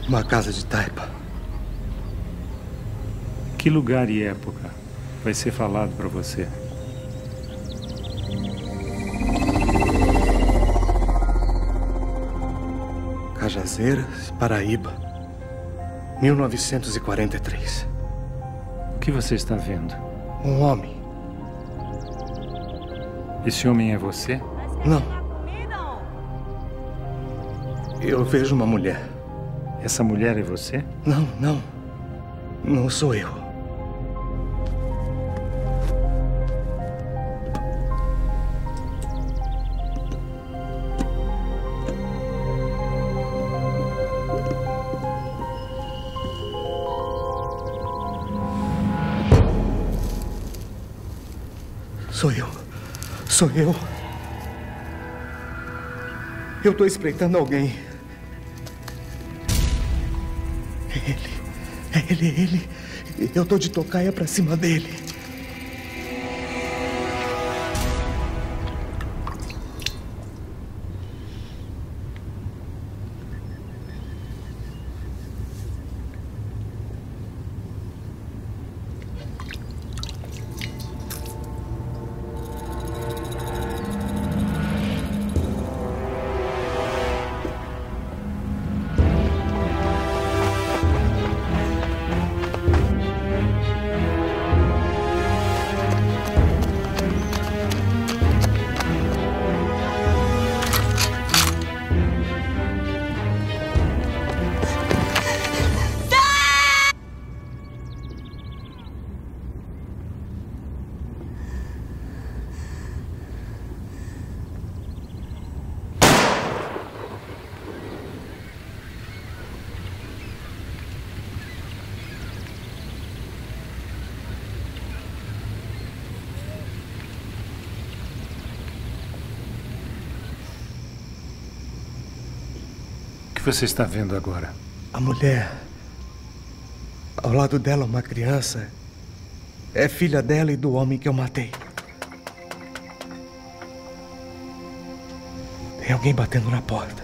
Uma casa de taipa. Que lugar e época vai ser falado para você? Cajazeiras, Paraíba, 1943. O que você está vendo? Um homem. Esse homem é você? Não. Eu vejo uma mulher. Essa mulher é você? Não, não. Não sou eu. Sou eu. Sou eu. Eu tô espreitando alguém. É ele. Eu tô de tocaia pra cima dele. O que você está vendo agora? A mulher. Ao lado dela, uma criança. É filha dela e do homem que eu matei. Tem alguém batendo na porta.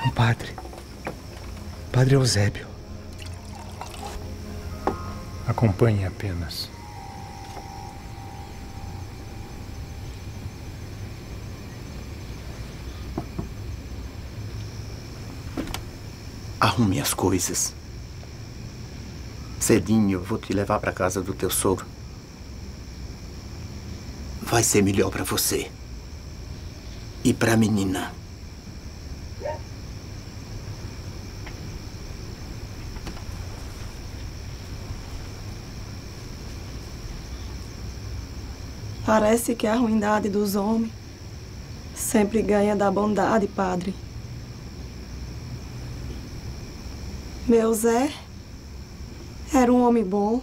É um padre. Padre Eusébio. Acompanhe apenas. Arrume as coisas. Cedinho eu vou te levar para casa do teu sogro. Vai ser melhor para você. E para a menina. Parece que a ruindade dos homens sempre ganha da bondade, padre. Meu Zé era um homem bom.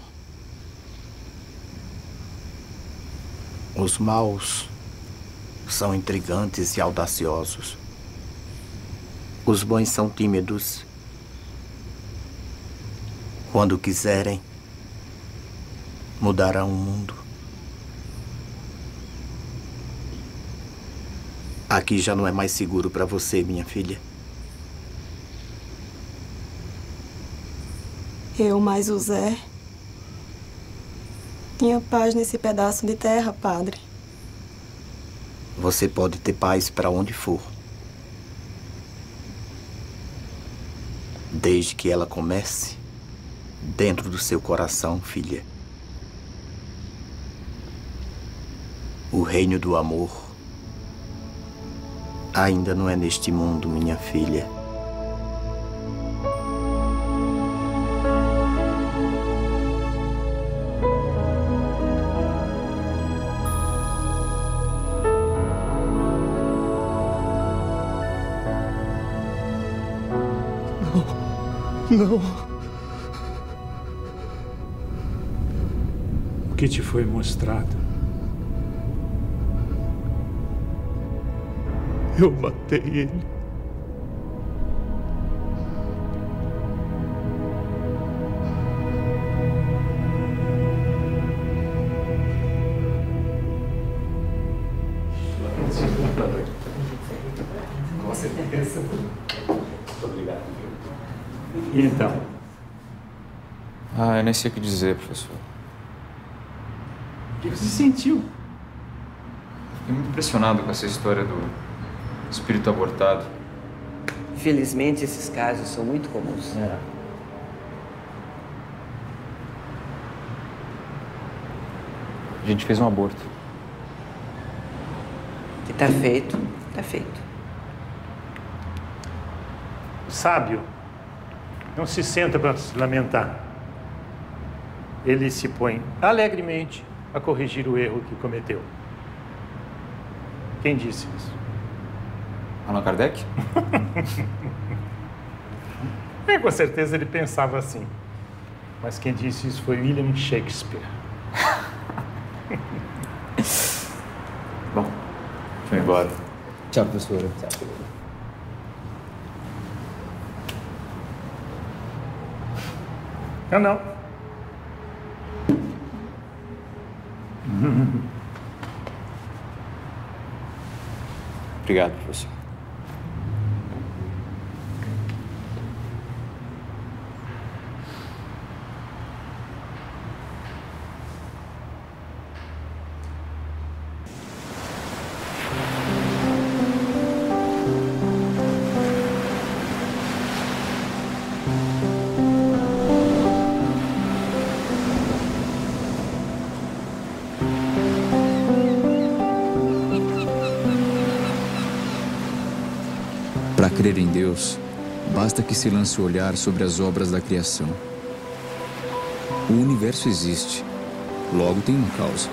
Os maus são intrigantes e audaciosos. Os bons são tímidos. Quando quiserem, mudarão o mundo. Aqui já não é mais seguro para você, minha filha. Eu mais o Zé tinha paz nesse pedaço de terra, padre. Você pode ter paz para onde for. Desde que ela comece dentro do seu coração, filha. O reino do amor ainda não é neste mundo, minha filha. Não. o que te foi mostrado. Eu matei ele. Com certeza. Muito obrigado. E então? Ah, eu nem sei o que dizer, professor. O que você sentiu? Fiquei muito impressionado com essa história do espírito abortado. Infelizmente, esses casos são muito comuns. A gente fez um aborto. Que tá feito, tá feito. O sábio não se senta para se lamentar. Ele se põe alegremente a corrigir o erro que cometeu. Quem disse isso? Allan Kardec? Com certeza ele pensava assim. Mas quem disse isso foi William Shakespeare. Bom, deixa eu ir embora. Tchau, professora. Tchau. Não. Obrigado, professor. Para crer em Deus, basta que se lance o olhar sobre as obras da criação. O universo existe, logo tem uma causa.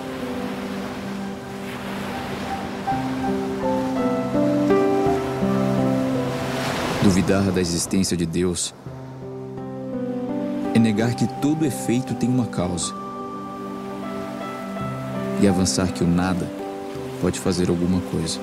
Duvidar da existência de Deus é negar que todo efeito tem uma causa. E avançar que o nada pode fazer alguma coisa.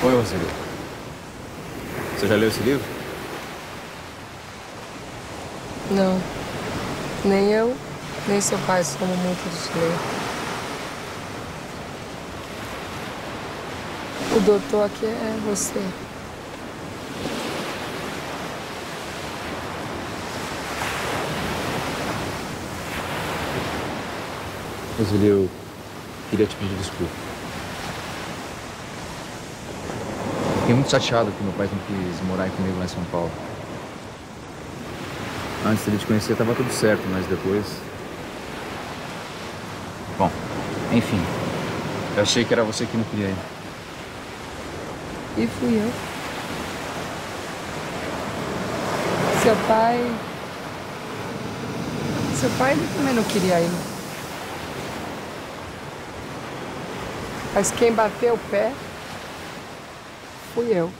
Oi, Roseli. Você já leu esse livro? Não. Nem eu, nem seu pai somos muito de ler. O doutor aqui é você. Roseli, eu queria te pedir desculpa. Fiquei muito chateado que meu pai não quis morar comigo lá em São Paulo. Antes dele te conhecer, tava tudo certo, mas depois... Bom, enfim. Eu achei que era você que não queria ir. E fui eu. Seu pai... ele também não queria ir. Mas quem bateu o pé fui eu.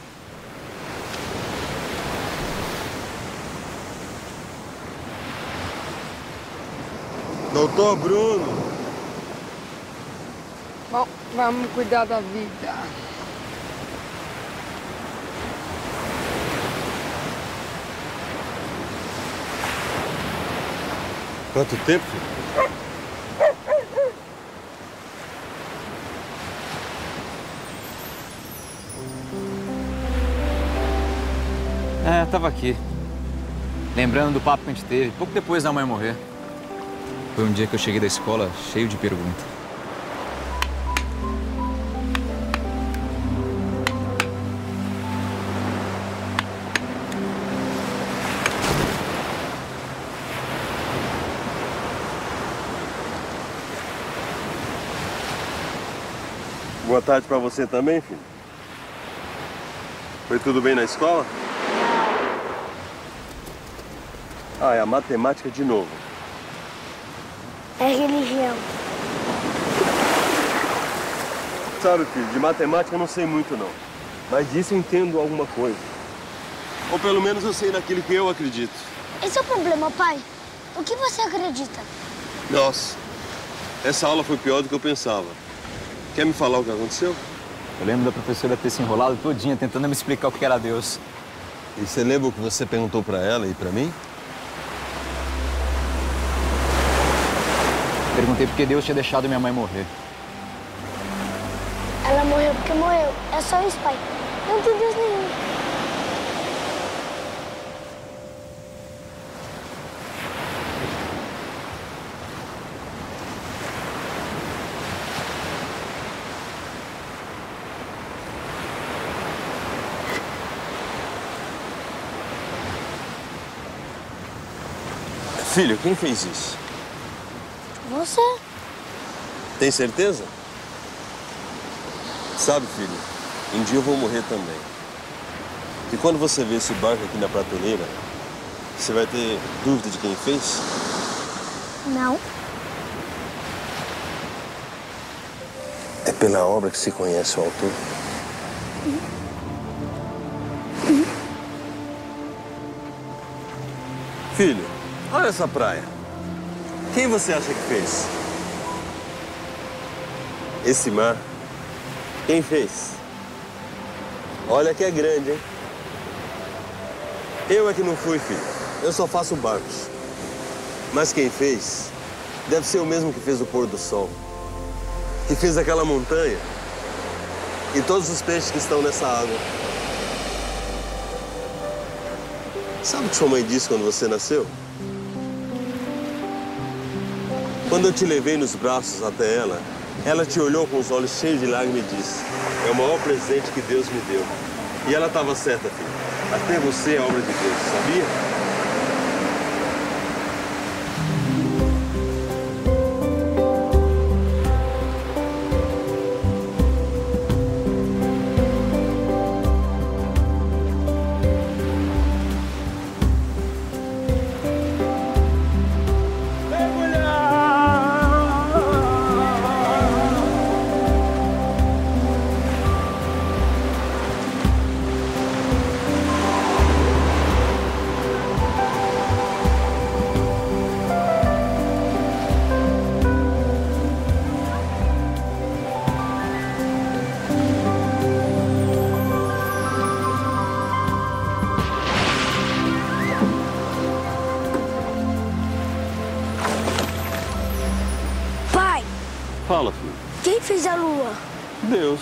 Doutor Bruno. Bom, vamos cuidar da vida. Quanto tempo, filho? Tava aqui. Lembrando do papo que a gente teve, pouco depois da mãe morrer. Foi um dia que eu cheguei da escola cheio de perguntas. Boa tarde pra você também, filho. Foi tudo bem na escola? Ah, é a matemática de novo. É religião. Sabe, filho, de matemática eu não sei muito, não. Mas disso eu entendo alguma coisa. Ou pelo menos eu sei naquilo que eu acredito. Esse é o problema, pai. O que você acredita? Nossa, essa aula foi pior do que eu pensava. Quer me falar o que aconteceu? Eu lembro da professora ter se enrolado todinha tentando me explicar o que era Deus. E você lembra o que você perguntou pra ela e pra mim? Perguntei por que Deus tinha deixado minha mãe morrer. Ela morreu porque morreu. É só isso, pai. Não tem Deus nenhum. Filho, quem fez isso? Você? Tem certeza? Sabe, filho, um dia eu vou morrer também. E quando você vê esse barco aqui na prateleira, você vai ter dúvida de quem fez? Não. É pela obra que se conhece o autor. Filho, olha essa praia. Quem você acha que fez? Esse mar, quem fez? Olha que é grande, hein? Eu é que não fui, filho. Eu só faço barcos. Mas quem fez deve ser o mesmo que fez o pôr do sol. Que fez aquela montanha e todos os peixes que estão nessa água. Sabe o que sua mãe disse quando você nasceu? Quando eu te levei nos braços até ela, ela te olhou com os olhos cheios de lágrimas e disse: é o maior presente que Deus me deu. E ela estava certa, filho. Até você é obra de Deus, sabia? Fala, filho. Quem fez a lua? Deus.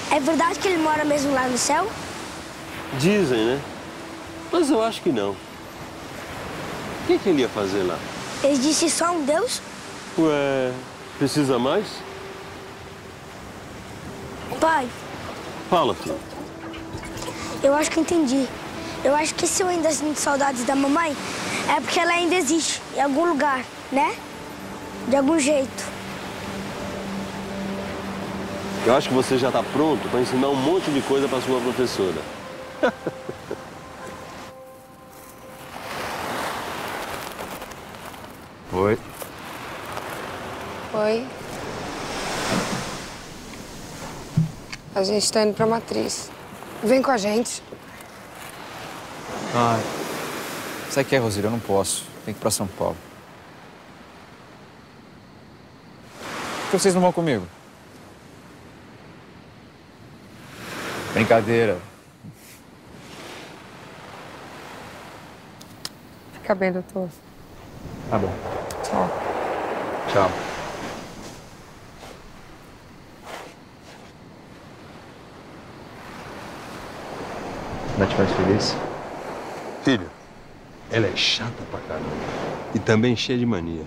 É verdade que ele mora mesmo lá no céu? Dizem, né? Mas eu acho que não. O que ele ia fazer lá? Ele disse só um Deus? Ué, precisa mais? Pai, Fala, filho. eu acho que entendi. Eu acho que se eu ainda sinto saudades da mamãe, é porque ela ainda existe, em algum lugar, né? De algum jeito. Eu acho que você já está pronto para ensinar um monte de coisa para sua professora. Oi. Oi. A gente tá indo pra Matriz. Vem com a gente. Ai. Sabe o que é, Rosília? Eu não posso. Tenho que ir pra São Paulo. Por que vocês não vão comigo? Brincadeira. Fica bem, doutor. Tá bom. Tchau. Tchau. Ela te faz feliz? Filho, ela é chata pra caramba. E também cheia de mania.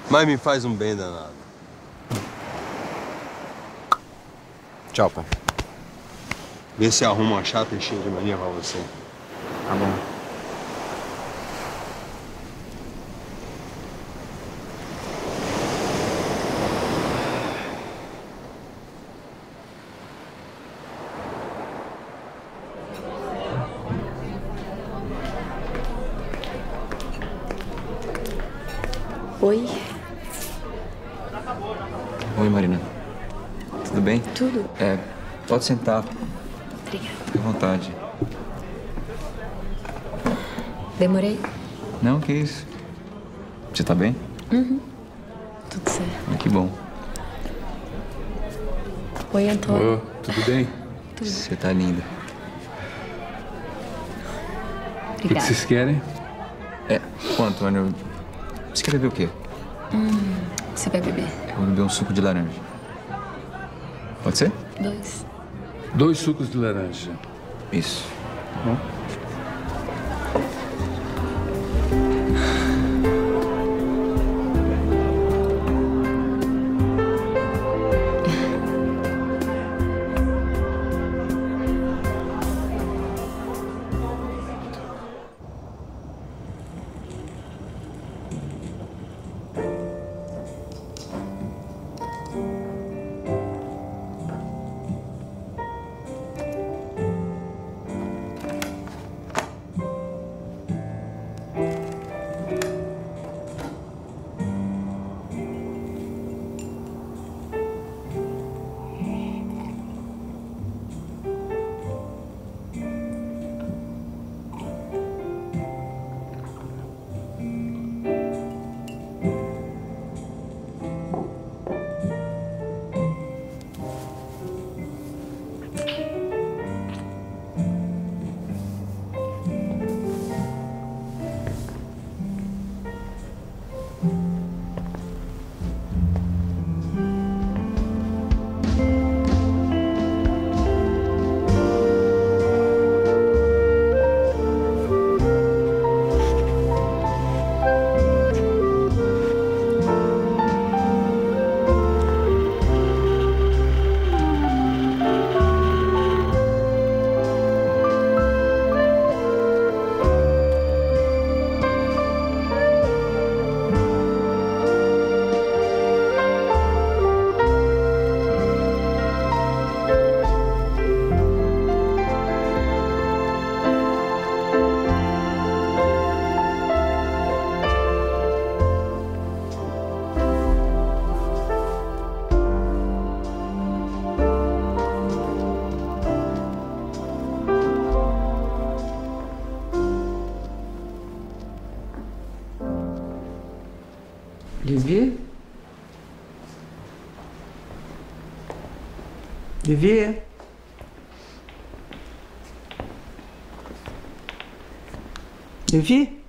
Mas me faz um bem danado. Tchau, pai. Vê se arruma uma chata e cheia de mania pra você. Tá bom. Oi. Oi, Marina. Tudo bem? Tudo. Pode sentar. Obrigada. Fique à vontade. Demorei? Não, que isso. Você tá bem? Uhum. Tudo certo. Que bom. Oi, Antônio. Tudo bem? Tudo. Você tá linda. O que vocês querem? Ô, Antônio, você quer beber o quê? Você vai beber? Eu vou beber um suco de laranja. Pode ser? 2. 2 sucos de laranja. Isso. Bom. Vivi? Vivi? Vivi?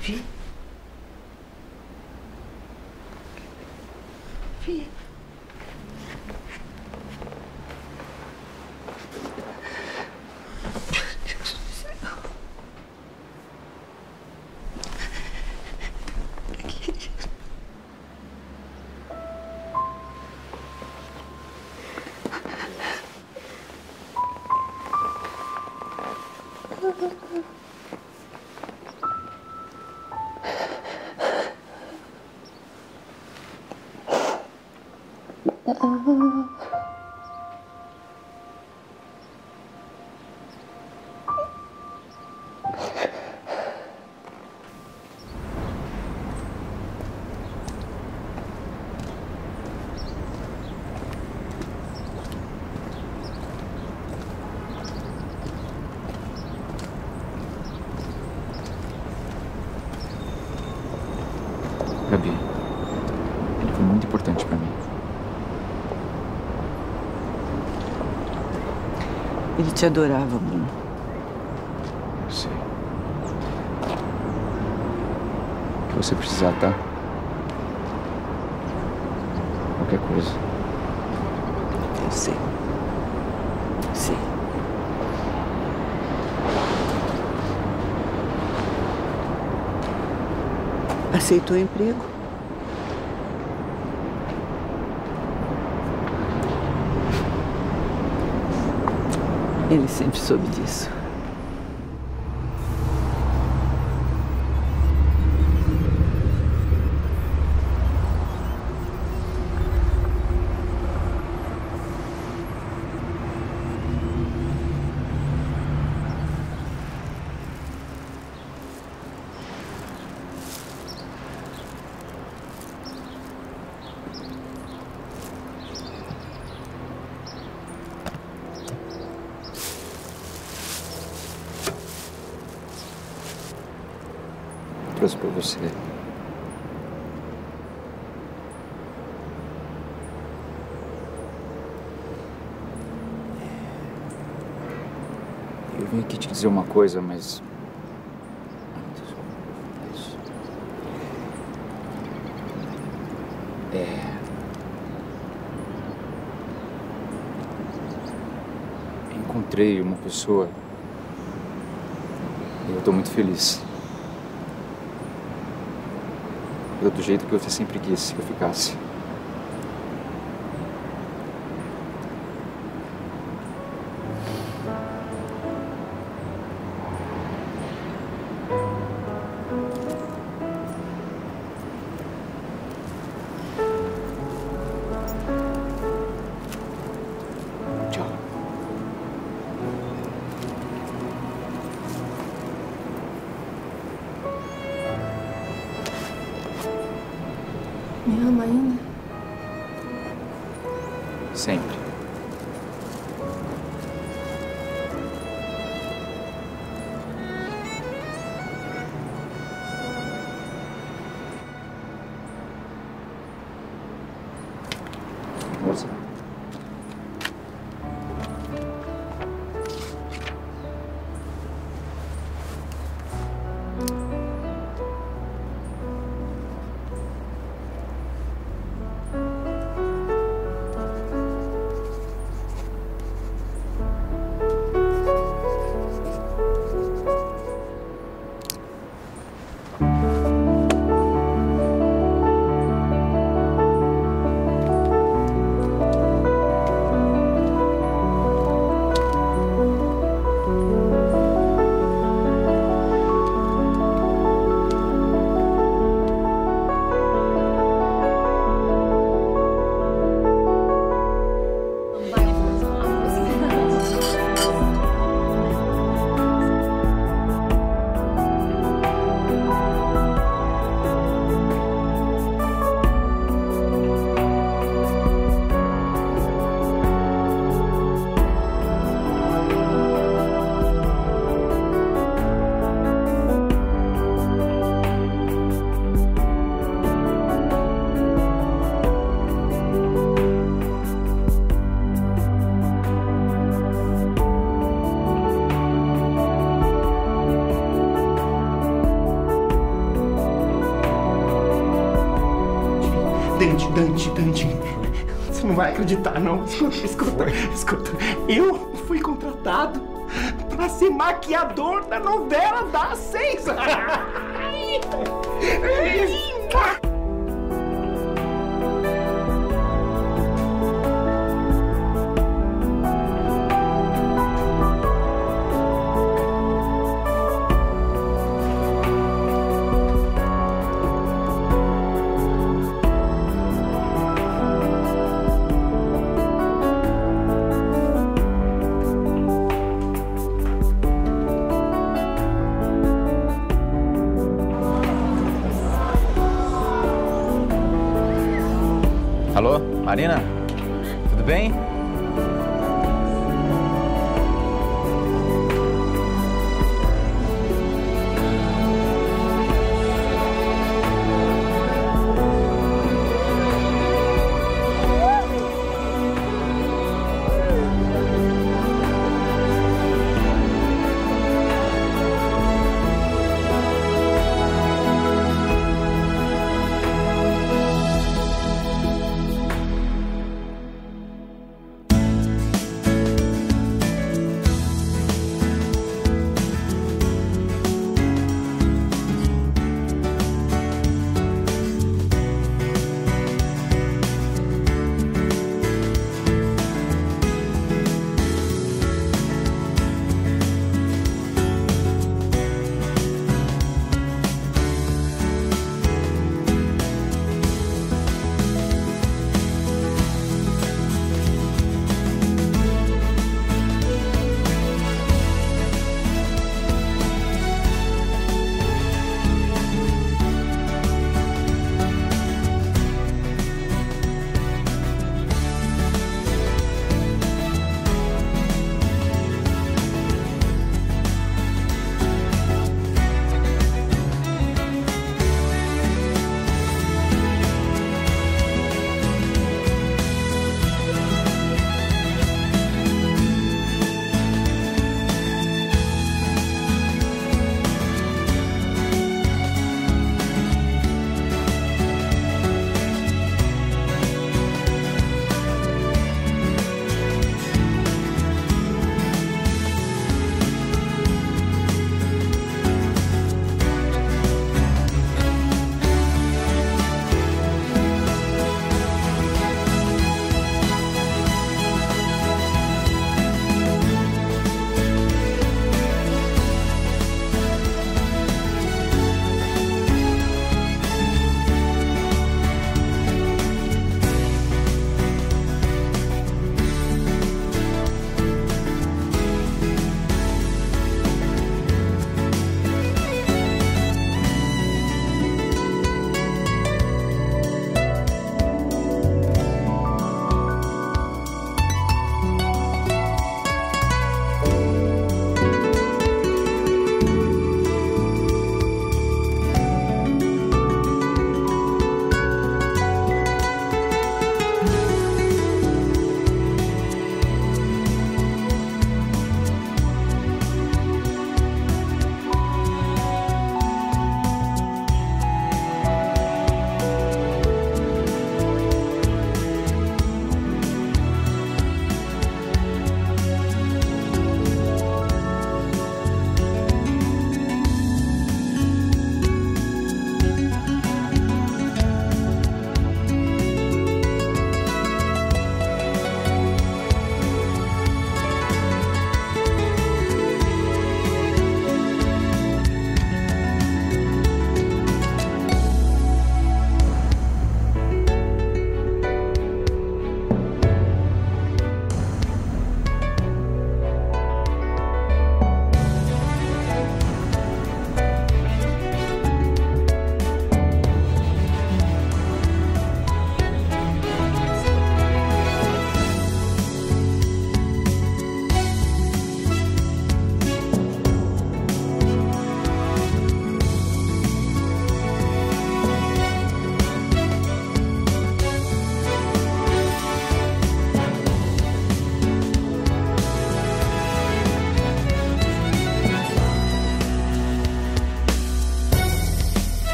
Vivi? Vivi? Gabi, ele foi muito importante pra mim. Ele te adorava, Bruno. Eu sei. O que você precisar, tá? Qualquer coisa. Eu sei. Sei. Aceitou o emprego? Ele sempre soube disso. Trouxe pra você. Eu vim aqui te dizer uma coisa, mas... Encontrei uma pessoa e eu tô muito feliz. Do jeito que você sempre quis que eu ficasse. Me ama ainda? Sempre. Moça. Dante, você não vai acreditar, não. Escuta. Eu fui contratado pra ser maquiador da novela das 6. Alô, Marina? Tudo bem?